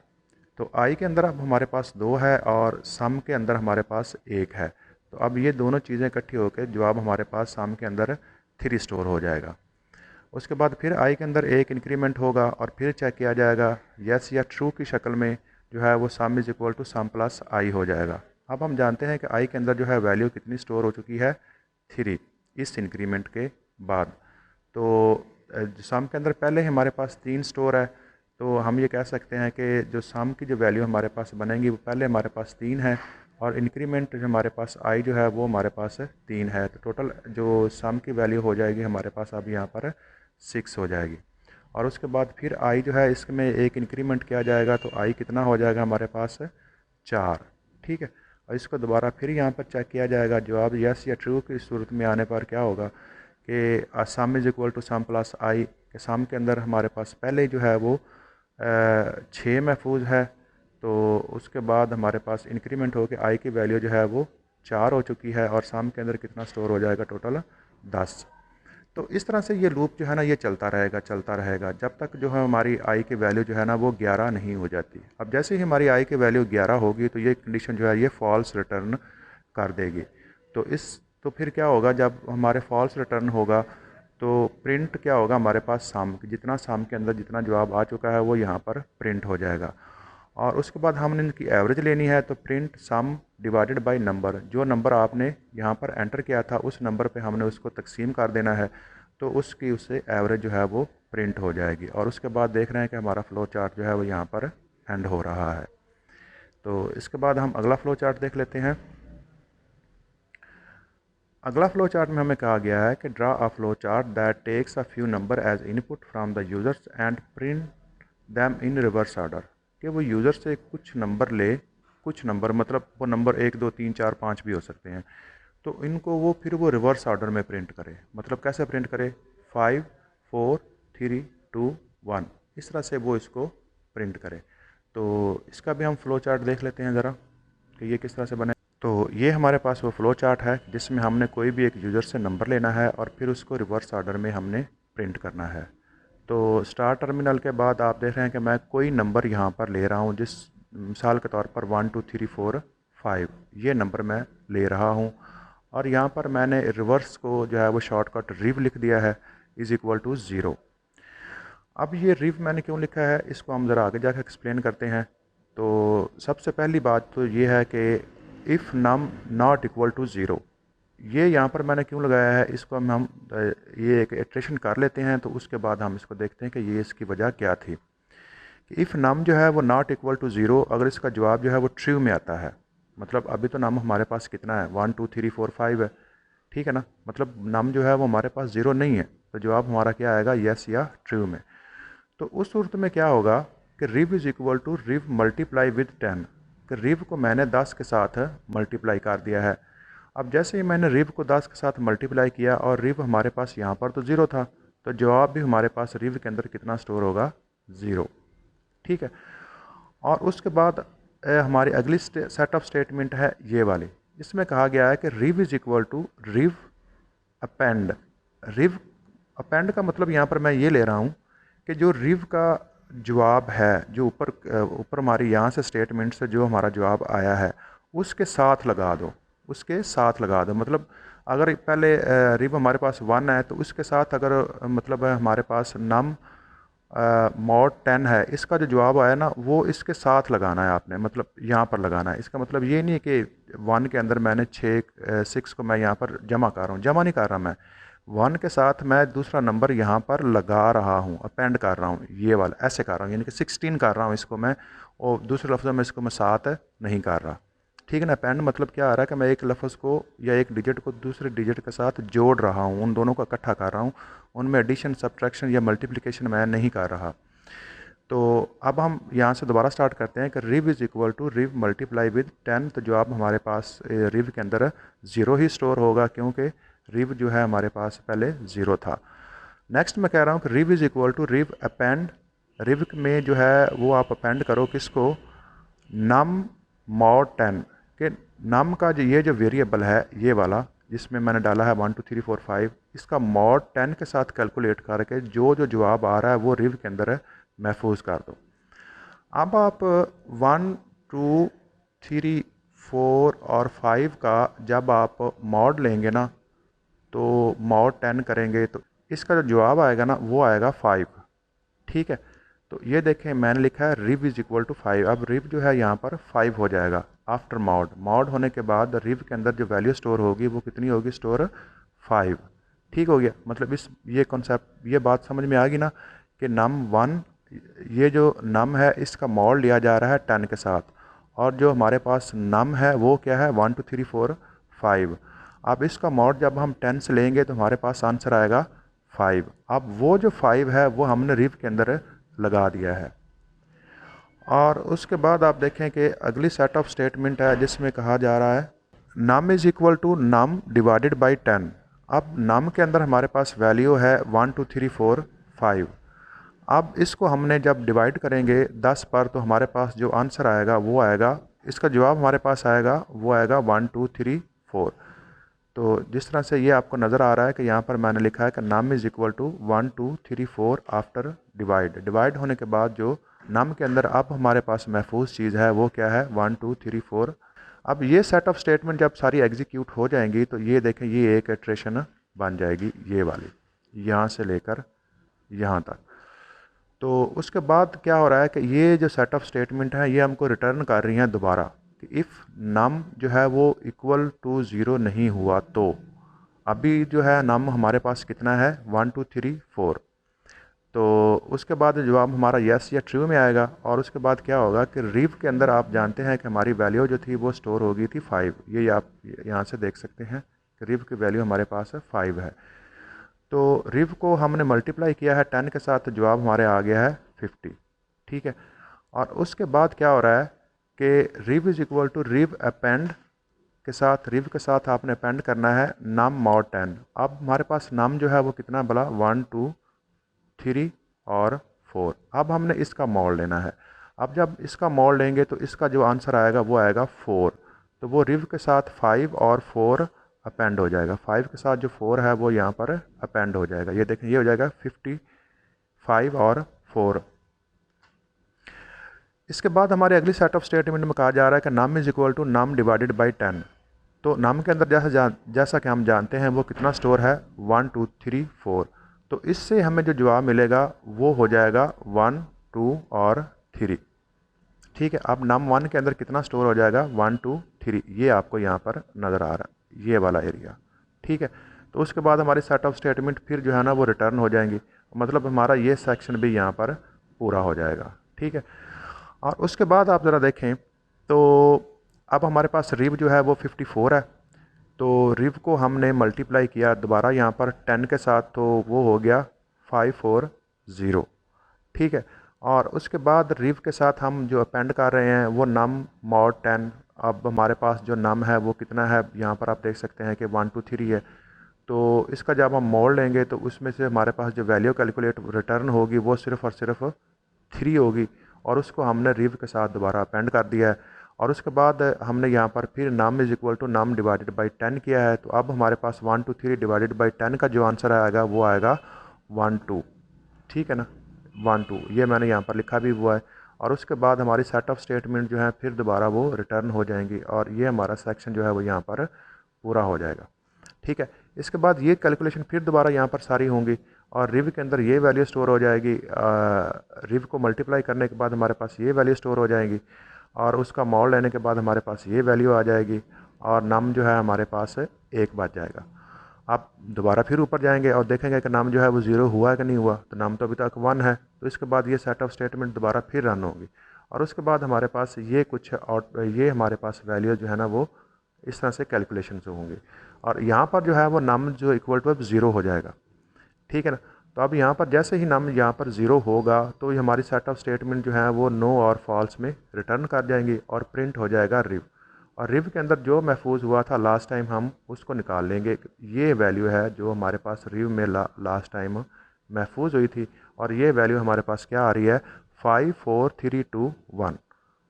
तो आई के अंदर अब हमारे पास 2 है और सम के अंदर हमारे पास 1 है। तो अब ये दोनों चीज़ें इकट्ठी होकर जवाब हमारे पास सम के अंदर 3 स्टोर हो जाएगा। उसके बाद फिर आई के अंदर एक इंक्रीमेंट होगा और फिर चेक किया जाएगा यस या ट्रू की शक्ल में जो है वो sum is equal to sum plus I हो जाएगा। अब हम जानते हैं कि आई के अंदर जो है वैल्यू कितनी स्टोर हो चुकी है 3 इस इंक्रीमेंट के बाद। तो सम के अंदर पहले ही हमारे पास 3 स्टोर है, तो हम ये कह सकते हैं कि जो सम की जो वैल्यू हमारे पास बनेंगी वो पहले हमारे पास 3 है और इंक्रीमेंट जो हमारे पास आई जो है वो हमारे पास 3 है। तो टोटल जो सम की वैल्यू हो जाएगी हमारे पास अब यहाँ पर 6 हो जाएगी। और उसके बाद फिर आई जो है इसमें एक इंक्रीमेंट किया जाएगा तो आई कितना हो जाएगा हमारे पास 4, ठीक है। और इसको दोबारा फिर यहाँ पर चेक किया जाएगा, जवाब यस या ट्रू की सूरत में आने पर क्या होगा कि sum is equal to sum plus I, के सम के अंदर हमारे पास पहले जो है वो 6 महफूज है, तो उसके बाद हमारे पास इंक्रीमेंट हो के आई की वैल्यू जो है वो 4 हो चुकी है और सम के अंदर कितना स्टोर हो जाएगा टोटल 10। तो इस तरह से ये लूप जो है ना ये चलता रहेगा जब तक जो है हमारी आई की वैल्यू जो है ना वो 11 नहीं हो जाती। अब जैसे ही हमारी आई की वैल्यू 11 होगी तो ये कंडीशन जो है ये फॉल्स रिटर्न कर देगी। तो फिर क्या होगा, जब हमारे फॉल्स रिटर्न होगा तो प्रिंट क्या होगा हमारे पास सम, जितना सम के अंदर जितना जवाब आ चुका है वो यहाँ पर प्रिंट हो जाएगा। और उसके बाद हमने इनकी एवरेज लेनी है, तो print some divided by number, जो नंबर आपने यहाँ पर एंटर किया था उस नंबर पे हमने उसको तकसीम कर देना है, तो उससे एवरेज जो है वो प्रिंट हो जाएगी। और उसके बाद देख रहे हैं कि हमारा फ़्लो चार्ट जो है वो यहाँ पर एंड हो रहा है। तो इसके बाद हम अगला फ़्लो चार्ट देख लेते हैं। अगला फ़्लो चार्ट में हमें कहा गया है कि draw a flow chart that takes a few number as input from the users and print them in reverse order, कि वो यूज़र से कुछ नंबर ले, कुछ नंबर मतलब वो नंबर 1 2 3 4 5 भी हो सकते हैं, तो इनको वो फिर वो रिवर्स ऑर्डर में प्रिंट करे। मतलब कैसे प्रिंट करे, 5 4 3 2 1 इस तरह से वो इसको प्रिंट करे। तो इसका भी हम फ़्लो चार्ट देख लेते हैं ज़रा कि ये किस तरह से बने। तो ये हमारे पास वो फ़्लो चार्ट है जिसमें हमने कोई भी एक यूज़र से नंबर लेना है और फिर उसको रिवर्स ऑर्डर में हमने प्रिंट करना है। तो स्टार्ट टर्मिनल के बाद आप देख रहे हैं कि मैं कोई नंबर यहाँ पर ले रहा हूँ, जिस मिसाल के तौर पर 1 2 3 4 5 ये नंबर मैं ले रहा हूँ। और यहाँ पर मैंने रिवर्स को जो है वो शॉर्टकट रिव लिख दिया है इज़ इक्वल टू 0। अब ये रिव मैंने क्यों लिखा है इसको हम ज़रा आगे जाकर एक्सप्लेन करते हैं। तो सबसे पहली बात तो ये है कि if num not equal to 0, ये यहाँ पर मैंने क्यों लगाया है, इसको हम ये एक इटरेशन कर लेते हैं तो उसके बाद हम इसको देखते हैं कि ये इसकी वजह क्या थी। कि इफ़ नम जो है वो नॉट इक्वल टू 0, अगर इसका जवाब जो है वो ट्रू में आता है, मतलब अभी तो नम हमारे पास कितना है 1 2 3 4 5 है, ठीक है ना, मतलब नम जो है वो हमारे पास 0 नहीं है, तो जवाब हमारा क्या आएगा यस या ट्रू में। तो उस सूरत में क्या होगा कि rev is equal to rev multiply with 10, कि रिव को मैंने 10 के साथ मल्टीप्लाई कर दिया है। अब जैसे ही मैंने रिव को 10 के साथ मल्टीप्लाई किया और रिव हमारे पास यहाँ पर तो 0 था, तो जवाब भी हमारे पास रिव के अंदर कितना स्टोर होगा 0, ठीक है। और उसके बाद हमारी अगली सेट ऑफ स्टेटमेंट है ये वाली, इसमें कहा गया है कि rev is equal to rev append. Rev append का मतलब यहाँ पर मैं ये ले रहा हूँ कि जो रिव का जवाब है, जो ऊपर हमारी यहाँ से स्टेटमेंट से जो हमारा जवाब आया है उसके साथ लगा दो, उसके साथ लगा दो। मतलब अगर पहले रिव हमारे पास 1 है तो उसके साथ अगर मतलब हमारे पास नम मॉड 10 है, इसका जो जवाब आया ना वो इसके साथ लगाना है आपने, मतलब यहाँ पर लगाना है। इसका मतलब ये नहीं है कि 1 के अंदर मैंने 6 को मैं यहाँ पर जमा कर रहा हूँ, जमा नहीं कर रहा मैं, 1 के साथ मैं दूसरा नंबर यहाँ पर लगा रहा हूँ, अपेंड कर रहा हूँ, ये वाला ऐसे कर रहा हूँ, यानी कि 16 कर रहा हूँ इसको मैं, और दूसरे लफ्ज़ों में इसको मैं 7 नहीं कर रहा। ठीक है ना। अपेंड मतलब क्या आ रहा है कि मैं एक लफ्ज़ को या एक डिजिट को दूसरे डिजिट के साथ जोड़ रहा हूँ, उन दोनों को इकट्ठा कर रहा हूँ, उनमें एडिशन, सब्ट्रैक्शन या मल्टीप्लिकेशन मैं नहीं कर रहा। तो अब हम यहाँ से दोबारा स्टार्ट करते हैं कि rev is equal to rev multiply with 10। तो जवाब हमारे पास रिव के अंदर 0 ही स्टोर होगा, क्योंकि रिव जो है हमारे पास पहले 0 था। नेक्स्ट मैं कह रहा हूँ कि rev is equal to rev append. रिव में जो है वो आप अपेंड करो किसको, नम मॉड 10 के। नम का जो वेरिएबल है ये वाला, जिसमें मैंने डाला है 1 2 3 4 5, इसका मॉड 10 के साथ कैलकुलेट करके जो जवाब आ रहा है वो रिव के अंदर महफूज कर दो। अब आप 1 2 3 4 और 5 का जब आप मॉड लेंगे ना, तो मॉड 10 करेंगे तो इसका जो जवाब आएगा ना वो आएगा 5। ठीक है, तो ये देखें मैंने लिखा है रिव इज़ इक्वल टू 5। अब रिव जो है यहाँ पर 5 हो जाएगा आफ्टर मॉड। मॉड होने के बाद रिव के अंदर जो वैल्यू स्टोर होगी वो कितनी होगी, स्टोर 5। ठीक हो गया। मतलब ये कॉन्सेप्ट, ये बात समझ में आ गई ना कि नम 1, ये जो नम है इसका मॉड लिया जा रहा है 10 के साथ, और जो हमारे पास नम है वो क्या है 1 2 3 4 5। अब इसका मॉड जब हम 10 से लेंगे तो हमारे पास आंसर आएगा 5। अब वो जो 5 है वो हमने रिव के अंदर लगा दिया है। और उसके बाद आप देखें कि अगली सेट ऑफ स्टेटमेंट है जिसमें कहा जा रहा है num is equal to num divided by 10। अब नम के अंदर हमारे पास वैल्यू है 1 2 3 4 5। अब इसको हमने जब डिवाइड करेंगे 10 पर तो हमारे पास जो आंसर आएगा वो आएगा, इसका जवाब हमारे पास आएगा वो आएगा 1 2 3 4। तो जिस तरह से ये आपको नज़र आ रहा है कि यहाँ पर मैंने लिखा है कि num is equal to 1 2 3 4 after divide होने के बाद जो नम के अंदर अब हमारे पास महफूज चीज़ है वो क्या है 1 2 3 4। अब ये सेट ऑफ स्टेटमेंट जब सारी एग्जीक्यूट हो जाएंगी तो ये देखें ये एक इटरेशन बन जाएगी, ये वाली यहाँ से लेकर यहाँ तक। तो उसके बाद क्या हो रहा है कि ये जो सेट ऑफ स्टेटमेंट है ये हमको रिटर्न कर रही हैं दोबारा कि इफ़ नम जो है वो इक्वल टू 0 नहीं हुआ तो अभी जो है नम हमारे पास कितना है 1 2 3 4। तो उसके बाद जवाब हमारा यस या ट्रू में आएगा। और उसके बाद क्या होगा कि रिव के अंदर आप जानते हैं कि हमारी वैल्यू जो थी वो स्टोर हो गई थी 5। ये आप यहाँ से देख सकते हैं कि रिव की वैल्यू हमारे पास है 5 है। तो रिव को हमने मल्टीप्लाई किया है 10 के साथ, तो जवाब हमारे आ गया है 50। ठीक है, और उसके बाद क्या हो रहा है कि rev is equal to rev append के साथ, रिव के साथ आपने अपेंड करना है नम मॉड 10। अब हमारे पास नम जो है वो कितना बला 1 2 3 और 4। अब हमने इसका मॉड लेना है। अब जब इसका मॉड लेंगे तो इसका जो आंसर आएगा वो आएगा 4। तो वो रिव के साथ 5 और 4 अपेंड हो जाएगा। 5 के साथ जो 4 है वो यहाँ पर अपेंड हो जाएगा। ये देखें ये हो जाएगा 55 और 4। इसके बाद हमारे अगली सेट ऑफ स्टेटमेंट में कहा जा रहा है कि num is equal to num divided by 10। तो नम के अंदर जैसा कि हम जानते हैं वो कितना स्टोर है 1 2 3 4। तो इससे हमें जो जवाब मिलेगा वो हो जाएगा 1 2 और 3। ठीक है, अब नम 1 के अंदर कितना स्टोर हो जाएगा 1 2 3। ये आपको यहाँ पर नज़र आ रहा है ये वाला एरिया। ठीक है, तो उसके बाद हमारी सेट ऑफ स्टेटमेंट फिर जो है ना वो रिटर्न हो जाएंगी। मतलब हमारा ये सेक्शन भी यहाँ पर पूरा हो जाएगा। ठीक है, और उसके बाद आप ज़रा देखें तो अब हमारे पास रिव जो है वो 54 है। तो रिव को हमने मल्टीप्लाई किया दोबारा यहाँ पर 10 के साथ, तो वो हो गया 540। ठीक है, और उसके बाद रिव के साथ हम जो अपेंड कर रहे हैं वो नम मॉड 10। अब हमारे पास जो नम है वो कितना है, यहाँ पर आप देख सकते हैं कि 1 2 3 है। तो इसका जब हम मॉड लेंगे तो उसमें से हमारे पास जो वैल्यू कैलकुलेट रिटर्न होगी वो सिर्फ़ और सिर्फ 3 होगी, और उसको हमने रिव के साथ दोबारा अपेंड कर दिया है। और उसके बाद हमने यहाँ पर फिर num is equal to num divided by 10 किया है। तो अब हमारे पास 1 2 3 डिवाइडेड बाई 10 का जो आंसर आएगा वो आएगा 1 2। ठीक है ना, 1 2 ये मैंने यहाँ पर लिखा भी हुआ है। और उसके बाद हमारी सेट ऑफ स्टेटमेंट जो है फिर दोबारा वो रिटर्न हो जाएंगी, और ये हमारा सेक्शन जो है वो यहाँ पर पूरा हो जाएगा। ठीक है, इसके बाद ये कैलकुलेशन फिर दोबारा यहाँ पर सारी होंगी, और रिव के अंदर ये वैल्यू स्टोर हो जाएगी। रिव को मल्टीप्लाई करने के बाद हमारे पास ये वैल्यू स्टोर हो जाएगी, और उसका मॉड लेने के बाद हमारे पास ये वैल्यू आ जाएगी, और नम जो है हमारे पास 1 बच जाएगा। आप दोबारा फिर ऊपर जाएंगे और देखेंगे कि नम जो है वो 0 हुआ है कि नहीं हुआ। तो नम तो अभी तक 1 है। तो इसके बाद ये सेट ऑफ स्टेटमेंट दोबारा फिर रन होगी, और उसके बाद हमारे पास ये कुछ और ये हमारे पास वैल्यू जो है ना वो इस तरह से कैलकुलेशन से होंगे। और यहाँ पर जो है वो नम जो इक्वल टू अब ज़ीरो हो जाएगा, ठीक है ना। तो अब यहाँ पर जैसे ही नम यहाँ पर ज़ीरो होगा तो ये हमारी सेट ऑफ स्टेटमेंट जो है वो नो और फॉल्स में रिटर्न कर जाएंगी और प्रिंट हो जाएगा रिव। और रिव के अंदर जो महफूज हुआ था लास्ट टाइम हम उसको निकाल लेंगे। ये वैल्यू है जो हमारे पास रिव में लास्ट टाइम महफूज हुई थी, और ये वैल्यू हमारे पास क्या आ रही है 5 4 3 2 1।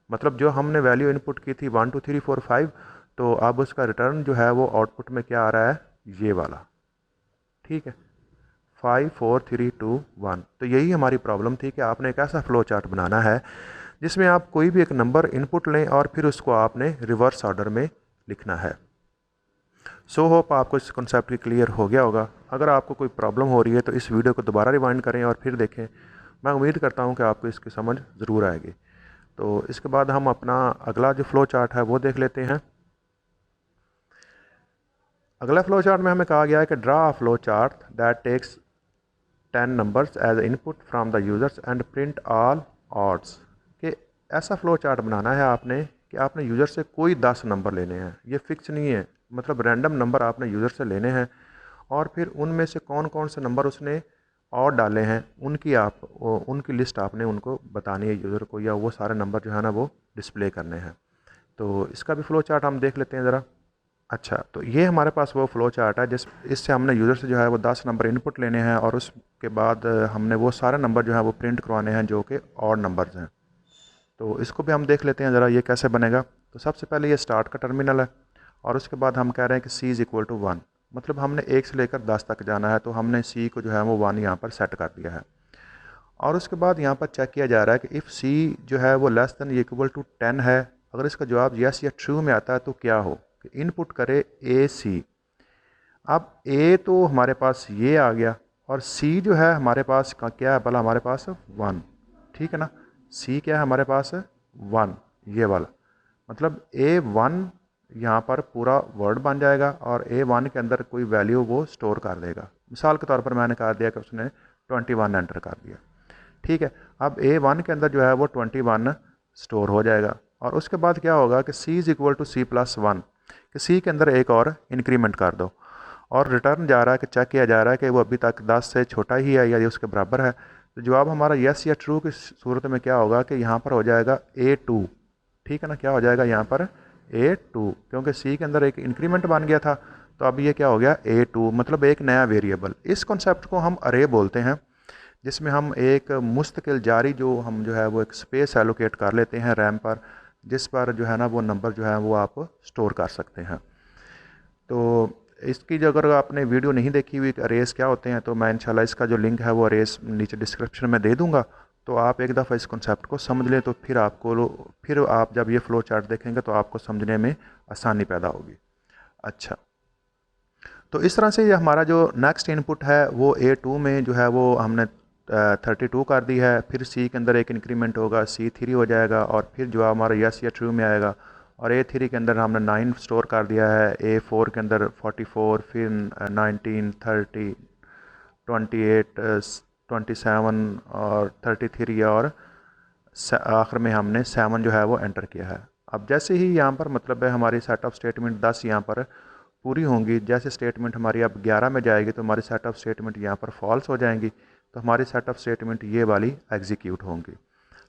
मतलब जो हमने वैल्यू इनपुट की थी 1 2 3 4 5, तो अब उसका रिटर्न जो है वो आउटपुट में क्या आ रहा है ये वाला, ठीक है 5 4 3 2 1। तो यही हमारी प्रॉब्लम थी कि आपने एक ऐसा फ्लो चार्ट बनाना है जिसमें आप कोई भी एक नंबर इनपुट लें और फिर उसको आपने रिवर्स ऑर्डर में लिखना है। सो होप आपको इस कॉन्सेप्ट की क्लियर हो गया होगा। अगर आपको कोई प्रॉब्लम हो रही है तो इस वीडियो को दोबारा रिवाइंड करें और फिर देखें। मैं उम्मीद करता हूं कि आपको इसकी समझ ज़रूर आएगी। तो इसके बाद हम अपना अगला जो फ्लो चार्ट है वो देख लेते हैं। अगला फ्लो चार्ट में हमें कहा गया है कि draw a flow chart that takes 10 numbers as input from the users and print all odds. कि ऐसा फ्लो चार्ट बनाना है आपने कि आपने यूज़र से कोई 10 नंबर लेने हैं, ये फिक्स नहीं है, मतलब रैंडम नंबर आपने यूज़र से लेने हैं और फिर उनमें से कौन कौन से नंबर उसने और डाले हैं उनकी लिस्ट आपने उनको बतानी है यूज़र को, या वो सारे नंबर जो है ना वो डिस्प्ले करने हैं। तो इसका भी फ्लो चार्ट हम देख लेते हैं ज़रा। अच्छा, तो ये हमारे पास वो फ़्लो चार्ट है इससे हमने यूज़र से जो है वो 10 नंबर इनपुट लेने हैं और उसके बाद हमने वो सारे नंबर जो है वो प्रिंट करवाने हैं जो कि ऑड नंबर्स हैं। तो इसको भी हम देख लेते हैं ज़रा ये कैसे बनेगा। तो सबसे पहले ये स्टार्ट का टर्मिनल है और उसके बाद हम कह रहे हैं कि c इज़ इक्वल टू 1, मतलब हमने 1 से लेकर 10 तक जाना है, तो हमने c को जो है वो 1 यहाँ पर सेट कर दिया है। और उसके बाद यहाँ पर चेक किया जा रहा है कि इफ़ c जो है वो लेस दैन इक्वल टू 10 है। अगर इसका जवाब यस या ट्रू में आता है तो क्या हो, इनपुट करे ए सी। अब ए तो हमारे पास ये आ गया और सी जो है हमारे पास का क्या है, भला हमारे पास 1, ठीक है ना। सी क्या है हमारे पास 1, ये वाला, मतलब A1 यहाँ पर पूरा वर्ड बन जाएगा और A1 के अंदर कोई वैल्यू वो स्टोर कर देगा। मिसाल के तौर पर मैंने कह दिया कि उसने 21 एंटर कर दिया, ठीक है। अब A1 के अंदर जो है वो 21 स्टोर हो जाएगा और उसके बाद क्या होगा कि c is equal to c+1, कि c के अंदर एक और इंक्रीमेंट कर दो और रिटर्न जा रहा है कि चेक किया जा रहा है कि वो अभी तक 10 से छोटा ही है या ये उसके बराबर है। तो जवाब हमारा यस या ट्रू की सूरत में क्या होगा कि यहाँ पर हो जाएगा A2, ठीक है ना। क्या हो जाएगा यहाँ पर A2, क्योंकि c के अंदर एक इंक्रीमेंट बन गया था, तो अब ये क्या हो गया A2, मतलब एक नया वेरिएबल। इस कॉन्सेप्ट को हम अरे बोलते हैं, जिसमें हम एक मुस्तकिल जारी जो है वो एक स्पेस एलोकेट कर लेते हैं रैम पर, जिस पर जो है ना वो नंबर जो है वो आप स्टोर कर सकते हैं। तो इसकी जो अगर आपने वीडियो नहीं देखी हुई अरेज क्या होते हैं, तो मैं इंशाल्लाह इसका जो लिंक है वो अरेज नीचे डिस्क्रिप्शन में दे दूंगा। तो आप एक दफ़ा इस कॉन्सेप्ट को समझ लें, तो फिर आप जब ये फ्लो चार्ट देखेंगे तो आपको समझने में आसानी पैदा होगी। अच्छा, तो इस तरह से ये हमारा जो नेक्स्ट इनपुट है वो A2 में जो है वो हमने 32 कर दी है। फिर C के अंदर एक इंक्रीमेंट होगा, C3 हो जाएगा और फिर जो हमारा यस या ट्रू में आएगा। और A3 के अंदर हमने 9 स्टोर कर दिया है, A4 के अंदर 44, फिर 19 30 28 27 और 33 और आखिर में हमने 7 जो है वो एंटर किया है। अब जैसे ही यहाँ पर मतलब है हमारी सेट ऑफ स्टेटमेंट 10 यहाँ पर पूरी होंगी, जैसे स्टेटमेंट हमारी अब 11 में जाएगी तो हमारी सेट ऑफ स्टेटमेंट यहाँ पर फॉल्स हो जाएंगी, तो हमारी सेट ऑफ स्टेटमेंट ये वाली एग्जीक्यूट होंगी।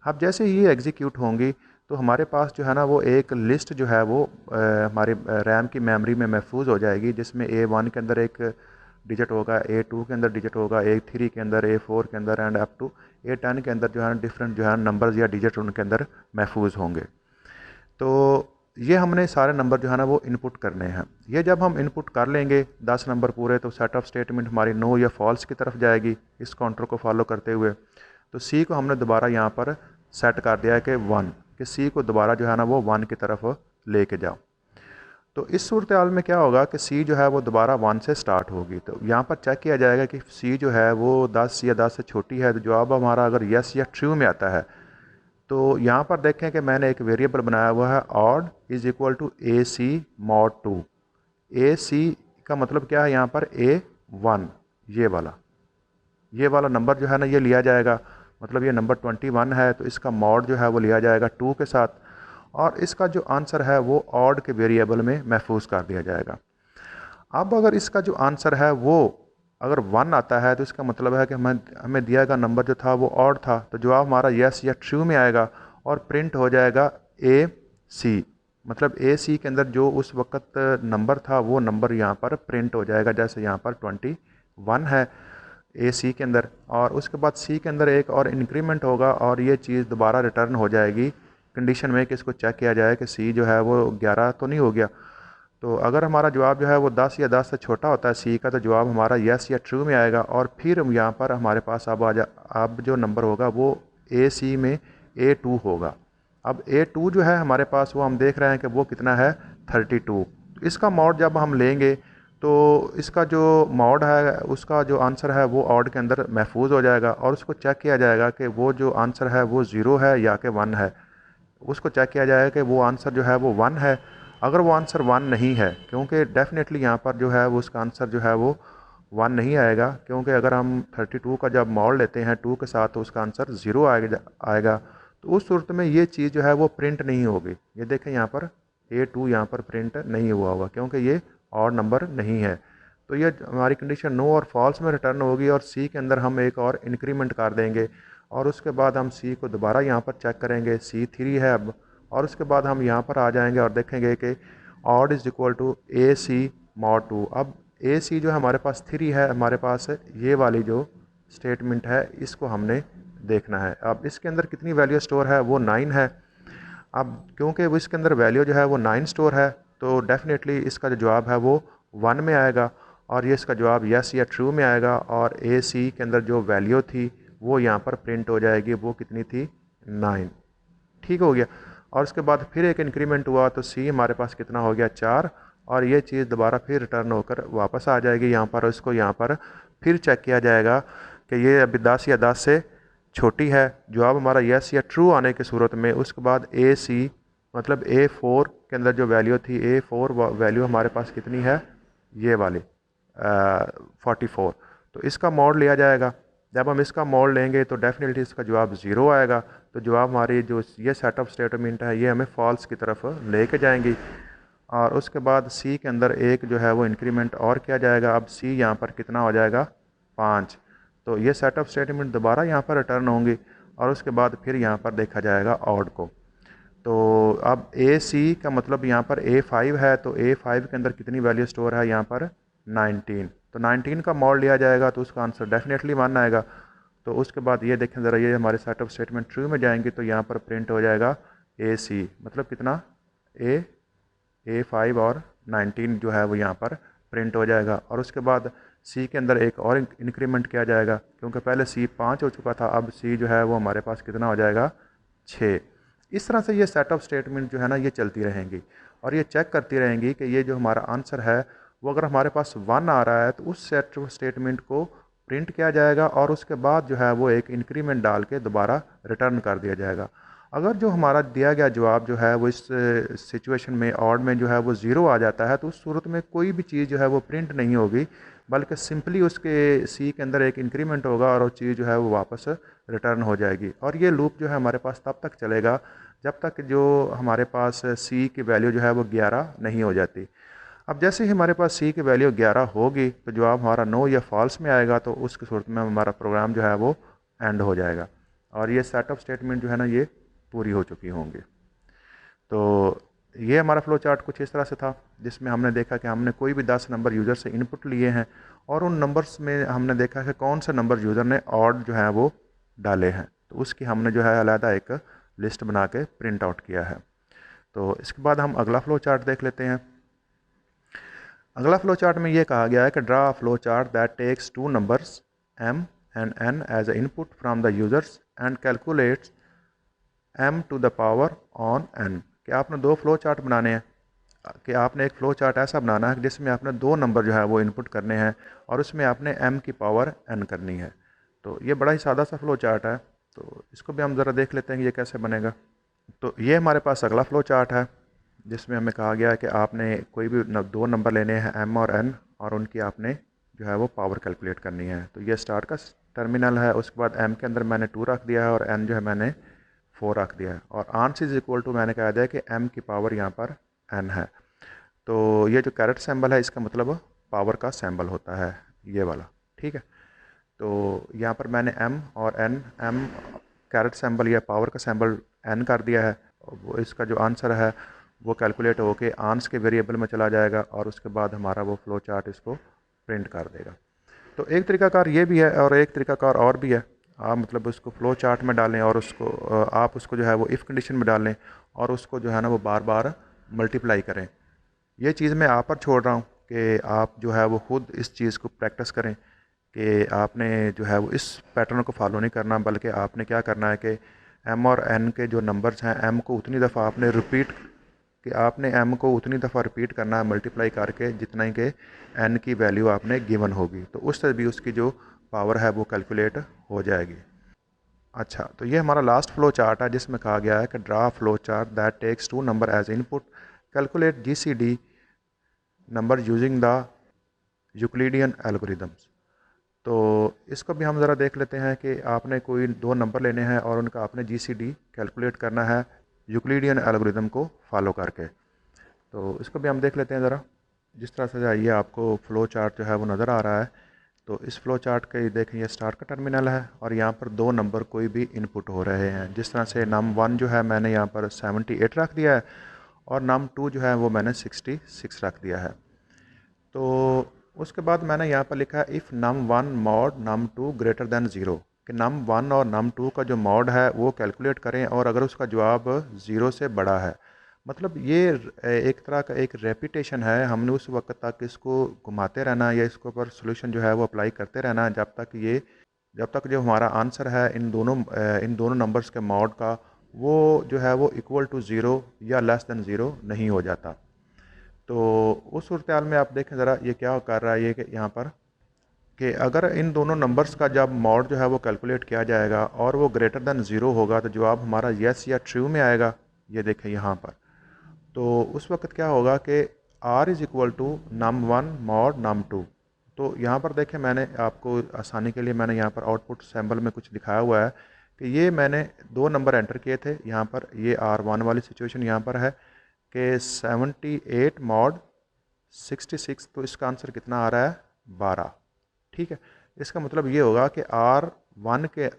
अब जैसे ही ये एग्जीक्यूट होंगी तो हमारे पास जो है ना वो एक लिस्ट जो है वो हमारे रैम की मेमोरी में महफूज हो जाएगी, जिसमें A1 के अंदर एक डिजिट होगा, A2 के अंदर डिजिट होगा, A3 के अंदर, A4 के अंदर एंड अप टू A10 के अंदर जो है डिफरेंट जो है नंबर्स या डिजिट उनके अंदर महफूज होंगे। तो ये हमने सारे नंबर जो है ना वो इनपुट करने हैं। ये जब हम इनपुट कर लेंगे 10 नंबर पूरे, तो सेट ऑफ स्टेटमेंट हमारी नो या फॉल्स की तरफ जाएगी इस काउंटर को फॉलो करते हुए। तो सी को हमने दोबारा यहाँ पर सेट कर दिया है कि 1, कि सी को दोबारा जो है ना वो 1 की तरफ लेके जाओ। तो इस सूरत हाल में क्या होगा कि सी जो है वो दोबारा 1 से स्टार्ट होगी। तो यहाँ पर चेक किया जाएगा कि सी जो है वो 10 या 10 से छोटी है। तो जवाब हमारा अगर यस या ट्रू में आता है, तो यहाँ पर देखें कि मैंने एक वेरिएबल बनाया हुआ है odd is equal to AC mod 2। AC का मतलब क्या है यहाँ पर A1, ये वाला नंबर जो है ना ये लिया जाएगा। मतलब ये नंबर 21 है, तो इसका मॉड जो है वो लिया जाएगा 2 के साथ, और इसका जो आंसर है वो ऑड के वेरिएबल में महफूज कर दिया जाएगा। अब अगर इसका जो आंसर है वो अगर 1 आता है तो इसका मतलब है कि हमें दिया गया नंबर जो था वो ऑड था, तो जवाब हमारा यस या ट्रू में आएगा और प्रिंट हो जाएगा ए सी। मतलब ए सी के अंदर जो उस वक्त नंबर था वो नंबर यहाँ पर प्रिंट हो जाएगा, जैसे यहाँ पर 21 है ए सी के अंदर, और उसके बाद सी के अंदर एक और इंक्रीमेंट होगा और ये चीज़ दोबारा रिटर्न हो जाएगी कंडीशन में कि इसको चेक किया जाए कि सी जो है वो 11 तो नहीं हो गया। तो अगर हमारा जवाब जो है वो 10 या 10 से छोटा होता है सी का, तो जवाब हमारा यस या ट्रू में आएगा, और फिर यहाँ पर हमारे पास अब जो नंबर होगा वो ए सी में A2 होगा। अब A2 जो है हमारे पास वो हम देख रहे हैं कि वो कितना है 32। इसका मॉड जब हम लेंगे तो इसका जो मॉड है उसका जो आंसर है वो ऑड के अंदर महफूज हो जाएगा, और उसको चेक किया जाएगा कि वो जो आंसर है वो 0 है या कि 1 है। उसको चेक किया जाएगा कि वो आंसर जो है वो 1 है। अगर वो आंसर 1 नहीं है, क्योंकि डेफिनेटली यहाँ पर जो है वो उसका आंसर जो है वो 1 नहीं आएगा, क्योंकि अगर हम 32 का जब मॉड लेते हैं 2 के साथ तो उसका आंसर 0 आएगा। तो उस सूरत में ये चीज़ जो है वो प्रिंट नहीं होगी। ये देखें यहाँ पर A2 यहाँ पर प्रिंट नहीं हुआ होगा क्योंकि ये ऑड नंबर नहीं है। तो ये हमारी कंडीशन नो और फॉल्स में रिटर्न होगी, और सी के अंदर हम एक और इंक्रीमेंट कर देंगे, और उसके बाद हम सी को दोबारा यहाँ पर चेक करेंगे, C3 है अब, और उसके बाद हम यहाँ पर आ जाएंगे और देखेंगे कि odd is equal to A C mod 2। अब ए सी जो है हमारे पास 3 है, हमारे पास ये वाली जो स्टेटमेंट है इसको हमने देखना है। अब इसके अंदर कितनी वैल्यू स्टोर है वो 9 है। अब क्योंकि वो इसके अंदर वैल्यू जो है वो 9 स्टोर है, तो डेफिनेटली इसका जो जवाब है वो 1 में आएगा, और ये इसका जवाब यस या ट्रू में आएगा, और ए सी के अंदर जो वैल्यू थी वो यहाँ पर प्रिंट हो जाएगी, वो कितनी थी 9। ठीक हो गया। और उसके बाद फिर एक इंक्रीमेंट हुआ तो सी हमारे पास कितना हो गया 4, और ये चीज़ दोबारा फिर रिटर्न होकर वापस आ जाएगी यहाँ पर, और इसको यहाँ पर फिर चेक किया जाएगा कि ये अभी 10 या 10 से छोटी है। जवाब हमारा यस या ट्रू आने की सूरत में उसके बाद ए सी मतलब A4 के अंदर जो वैल्यू थी, A4 वैल्यू हमारे पास कितनी है ये वाली 44, तो इसका मॉड लिया जाएगा। जब हम इसका मॉड लेंगे तो डेफिनेटली इसका जवाब 0 आएगा, तो जवाब हमारी जो ये सेटअप स्टेटमेंट है ये हमें फॉल्स की तरफ लेके जाएंगी। और उसके बाद सी के अंदर एक जो है वो इंक्रीमेंट और किया जाएगा। अब सी यहाँ पर कितना हो जाएगा 5, तो ये सेटअप स्टेटमेंट दोबारा यहाँ पर रिटर्न होंगी, और उसके बाद फिर यहाँ पर देखा जाएगा ऑड को। तो अब ए सी का मतलब यहाँ पर A5 है, तो A5 के अंदर कितनी वैल्यू स्टोर है यहाँ पर 19, तो 19 का मॉड लिया जाएगा तो उसका आंसर डेफिनेटली 1 आएगा। तो उसके बाद ये देखें ज़रा, ये हमारे सेटअप स्टेटमेंट ट्रू में जाएंगे तो यहाँ पर प्रिंट हो जाएगा AC, मतलब कितना A5 और 19 जो है वो यहाँ पर प्रिंट हो जाएगा। और उसके बाद C के अंदर एक और इंक्रीमेंट किया जाएगा, क्योंकि पहले C 5 हो चुका था, अब C जो है वो हमारे पास कितना हो जाएगा 6। इस तरह से ये सेटअप स्टेटमेंट जो है ना ये चलती रहेंगी, और ये चेक करती रहेंगी कि ये जो हमारा आंसर है वो अगर हमारे पास 1 आ रहा है तो उस सेटअप स्टेटमेंट को प्रिंट किया जाएगा, और उसके बाद जो है वो एक इंक्रीमेंट डाल के दोबारा रिटर्न कर दिया जाएगा। अगर जो हमारा दिया गया जवाब जो है वो इस सिचुएशन में ऑड में जो है वो 0 आ जाता है, तो उस सूरत में कोई भी चीज़ जो है वो प्रिंट नहीं होगी, बल्कि सिंपली उसके सी के अंदर एक इंक्रीमेंट होगा और वो चीज़ जो है वो वापस रिटर्न हो जाएगी। और ये लूप जो है हमारे पास तब तक चलेगा जब तक जो हमारे पास सी की वैल्यू जो है वो 11 नहीं हो जाती। अब जैसे ही हमारे पास सी की वैल्यू 11 होगी तो जवाब हमारा नो या फॉल्स में आएगा, तो उसकी सूरत में हमारा प्रोग्राम जो है वो एंड हो जाएगा, और ये सेटअप स्टेटमेंट जो है ना ये पूरी हो चुकी होंगी। तो ये हमारा फ्लो चार्ट कुछ इस तरह से था, जिसमें हमने देखा कि हमने कोई भी 10 नंबर यूज़र से इनपुट लिए हैं, और उन नंबर्स में हमने देखा कि कौन से नंबर यूज़र ने ऑड जो है वो डाले हैं, तो उसकी हमने जो है अलहदा एक लिस्ट बना के प्रिंट आउट किया है। तो इसके बाद हम अगला फ्लो चार्ट देख लेते हैं। अगला फ्लो चार्ट में ये कहा गया है कि draw a flow chart that takes 2 numbers m and n as a input from the users and calculates m to the power on n। कि आपने 2 फ्लो चार्ट बनाने हैं, कि आपने एक फ़्लो चार्ट ऐसा बनाना है जिसमें आपने 2 नंबर जो है वो इनपुट करने हैं, और उसमें आपने m की पावर n करनी है। तो ये बड़ा ही सादा सा फ्लो चार्ट है, तो इसको भी हम ज़रा देख लेते हैं कि ये कैसे बनेगा। तो ये हमारे पास अगला फ्लो चार्ट है, जिसमें हमें कहा गया है कि आपने कोई भी 2 नंबर लेने हैं m और n, और उनकी आपने जो है वो पावर कैलकुलेट करनी है। तो ये स्टार्ट का टर्मिनल है, उसके बाद m के अंदर मैंने 2 रख दिया है और n जो है मैंने 4 रख दिया है, और आंस इज इक्वल टू मैंने कह दिया कि m की पावर यहाँ पर n है। तो ये जो कैरेट सिंबल है इसका मतलब पावर का सिंबल होता है ये वाला, ठीक है। तो यहाँ पर मैंने m और n, m कैरेट सिंबल या पावर का सिंबल n कर दिया है। वो इसका जो आंसर है वो कैलकुलेट होके आंस के वेरिएबल में चला जाएगा और उसके बाद हमारा वो फ्लो चार्ट इसको प्रिंट कर देगा। तो एक तरीकाकार ये भी है और एक तरीकाकार और भी है। आप मतलब उसको फ्लो चार्ट में डालें और उसको आप उसको जो है वो इफ़ कंडीशन में डालें और उसको जो है ना वो बार बार मल्टीप्लाई करें। ये चीज़ मैं आप पर छोड़ रहा हूँ कि आप जो है वो खुद इस चीज़ को प्रैक्टिस करें कि आपने जो है वो इस पैटर्न को फॉलो नहीं करना, बल्कि आपने क्या करना है कि m और n के जो नंबर्स हैं m को उतनी दफ़ा आपने रिपीट कि आपने m को उतनी दफ़ा रिपीट करना है मल्टीप्लाई करके जितना ही कि n की वैल्यू आपने गिवन होगी, तो उससे भी उसकी जो पावर है वो कैलकुलेट हो जाएगी। अच्छा, तो ये हमारा लास्ट फ्लो चार्ट है जिसमें कहा गया है कि draw flow chart that takes 2 number as input, calculate GCD number using the Euclidean algorithms. तो इसको भी हम ज़रा देख लेते हैं कि आपने कोई 2 नंबर लेने हैं और उनका आपने GCD कैलकुलेट करना है यूक्लिडियन एल्गोरिदम को फॉलो करके। तो इसको भी हम देख लेते हैं ज़रा। जिस तरह से ये आपको फ़्लो चार्ट जो है वो नज़र आ रहा है, तो इस फ़्लो चार्ट के देखें ये स्टार्ट का टर्मिनल है और यहाँ पर 2 नंबर कोई भी इनपुट हो रहे हैं। जिस तरह से नम 1 जो है मैंने यहाँ पर 78 रख दिया है और नम 2 जो है वो मैंने 66 रख दिया है। तो उसके बाद मैंने यहाँ पर लिखा है if num 1 mod num 2 greater than 0, कि नम 1 और नम 2 का जो मॉड है वो कैलकुलेट करें और अगर उसका जवाब 0 से बड़ा है, मतलब ये एक तरह का एक रेपिटेशन है। हमने उस वक्त तक इसको घुमाते रहना या इसके ऊपर सोल्यूशन जो है वो अप्लाई करते रहना जब तक जो हमारा आंसर है इन दोनों नंबर्स के मॉड का वो जो है वो इक्वल टू 0 या लेस दैन 0 नहीं हो जाता। तो उस सूरत हाल में आप देखें ज़रा ये क्या कर रहा है ये कि यहाँ पर कि अगर इन दोनों नंबर्स का जब मॉड जो है वो कैलकुलेट किया जाएगा और वो ग्रेटर दैन 0 होगा तो जवाब हमारा येस या ट्रू में आएगा। ये देखें यहाँ पर, तो उस वक्त क्या होगा कि r is equal to num 1 mod num 2। तो यहाँ पर देखें मैंने आपको आसानी के लिए मैंने यहाँ पर आउटपुट सैम्बल में कुछ दिखाया हुआ है कि ये मैंने 2 नंबर एंटर किए थे। यहाँ पर ये r1 वाली सिचुएशन यहाँ पर है कि 78 मॉड 66, तो इसका आंसर कितना आ रहा है 12, ठीक है। इसका मतलब ये होगा कि r1 के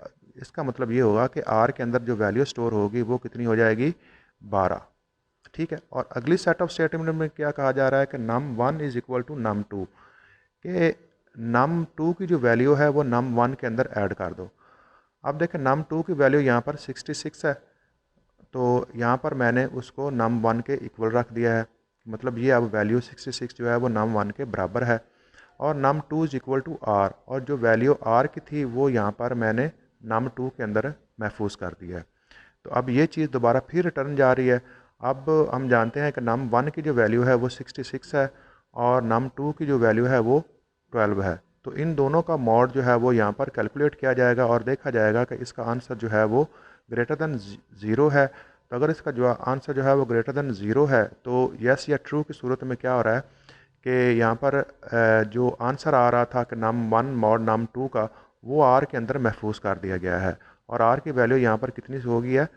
इसका मतलब ये होगा कि r के अंदर जो वैल्यू स्टोर होगी वो कितनी हो जाएगी 12, ठीक है। और अगली सेट ऑफ स्टेटमेंट में क्या कहा जा रहा है कि नम 1 इज़ इक्वल टू नम 2, कि नम 2 की जो वैल्यू है वो नम 1 के अंदर ऐड कर दो। अब देखें नम 2 की वैल्यू यहाँ पर 66 है, तो यहाँ पर मैंने उसको नम 1 के इक्वल रख दिया है, मतलब ये अब वैल्यू 66 जो है वो नम 1 के बराबर है और नम 2 इज़ इक्वल टू r, और जो वैल्यू r की थी वो यहाँ पर मैंने नम 2 के अंदर महफूज कर दिया है। तो अब ये चीज़ दोबारा फिर रिटर्न जा रही है। अब हम जानते हैं कि नम 1 की जो वैल्यू है वो 66 है और नम 2 की जो वैल्यू है वो 12 है। तो इन दोनों का मॉड जो है वो यहाँ पर कैलकुलेट किया जाएगा और देखा जाएगा कि इसका आंसर जो है वो ग्रेटर दैन 0 है। तो अगर इसका जो आंसर जो है वो ग्रेटर दैन 0 है तो यस या ट्रू की सूरत में क्या हो रहा है कि यहाँ पर जो आंसर आ रहा था कि नम 1 मॉड नम 2 का, वो r के अंदर महफूज कर दिया गया है और r की वैल्यू यहाँ पर कितनी हो गई है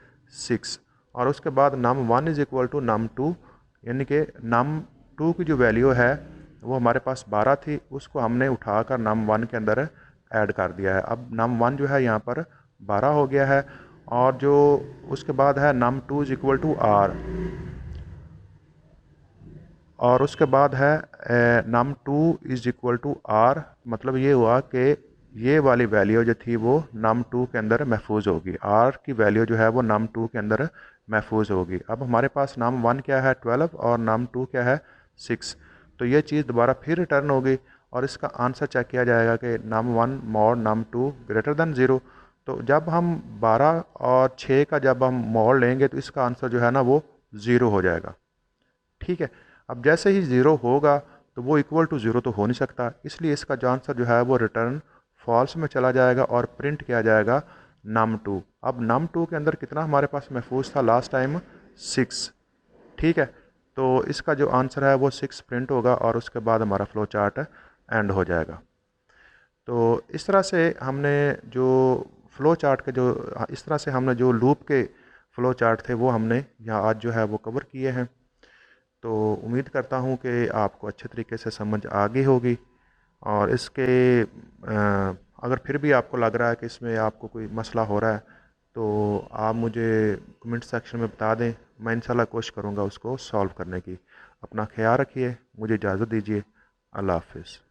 6। और उसके बाद नम 1 इज़ इक्वल टू नम 2, यानी कि नम 2 की जो वैल्यू है वो हमारे पास 12 थी, उसको हमने उठाकर नम 1 के अंदर ऐड कर दिया है। अब नम 1 जो है यहाँ पर 12 हो गया है और जो उसके बाद है नम 2 इज़ इक्वल टू r, और उसके बाद है नम 2 इज़ इक्वल टू r, मतलब ये हुआ कि ये वाली वैल्यू जो थी वो नम 2 के अंदर महफूज होगी, r की वैल्यू जो है वो नम 2 के अंदर महफूज होगी। अब हमारे पास नम 1 क्या है 12 और नम 2 क्या है 6, तो ये चीज़ दोबारा फिर रिटर्न होगी और इसका आंसर चेक किया जाएगा कि नम 1 मॉड नम 2 ग्रेटर दैन 0। तो जब हम 12 और 6 का जब हम मॉड लेंगे तो इसका आंसर जो है ना वो 0 हो जाएगा, ठीक है। अब जैसे ही 0 होगा तो वो इक्वल टू 0 तो हो नहीं सकता, इसलिए इसका जो आंसर जो है वो रिटर्न फॉल्स में चला जाएगा और प्रिंट किया जाएगा नम 2। अब नम 2 के अंदर कितना हमारे पास महफूज था लास्ट टाइम 6, ठीक है। तो इसका जो आंसर है वो 6 प्रिंट होगा और उसके बाद हमारा फ्लो चार्ट एंड हो जाएगा। तो इस तरह से हमने जो फ़्लो चार्ट के जो इस तरह से हमने जो लूप के फ़्लो चार्ट थे वो हमने यहाँ आज जो है वो कवर किए हैं। तो उम्मीद करता हूँ कि आपको अच्छे तरीके से समझ आ गई होगी। और इसके अगर फिर भी आपको लग रहा है कि इसमें आपको कोई मसला हो रहा है तो आप मुझे कमेंट सेक्शन में बता दें, मैं इंशाल्लाह कोशिश करूँगा उसको सॉल्व करने की। अपना ख्याल रखिए, मुझे इजाज़त दीजिए। अल्लाह हाफ़िज़।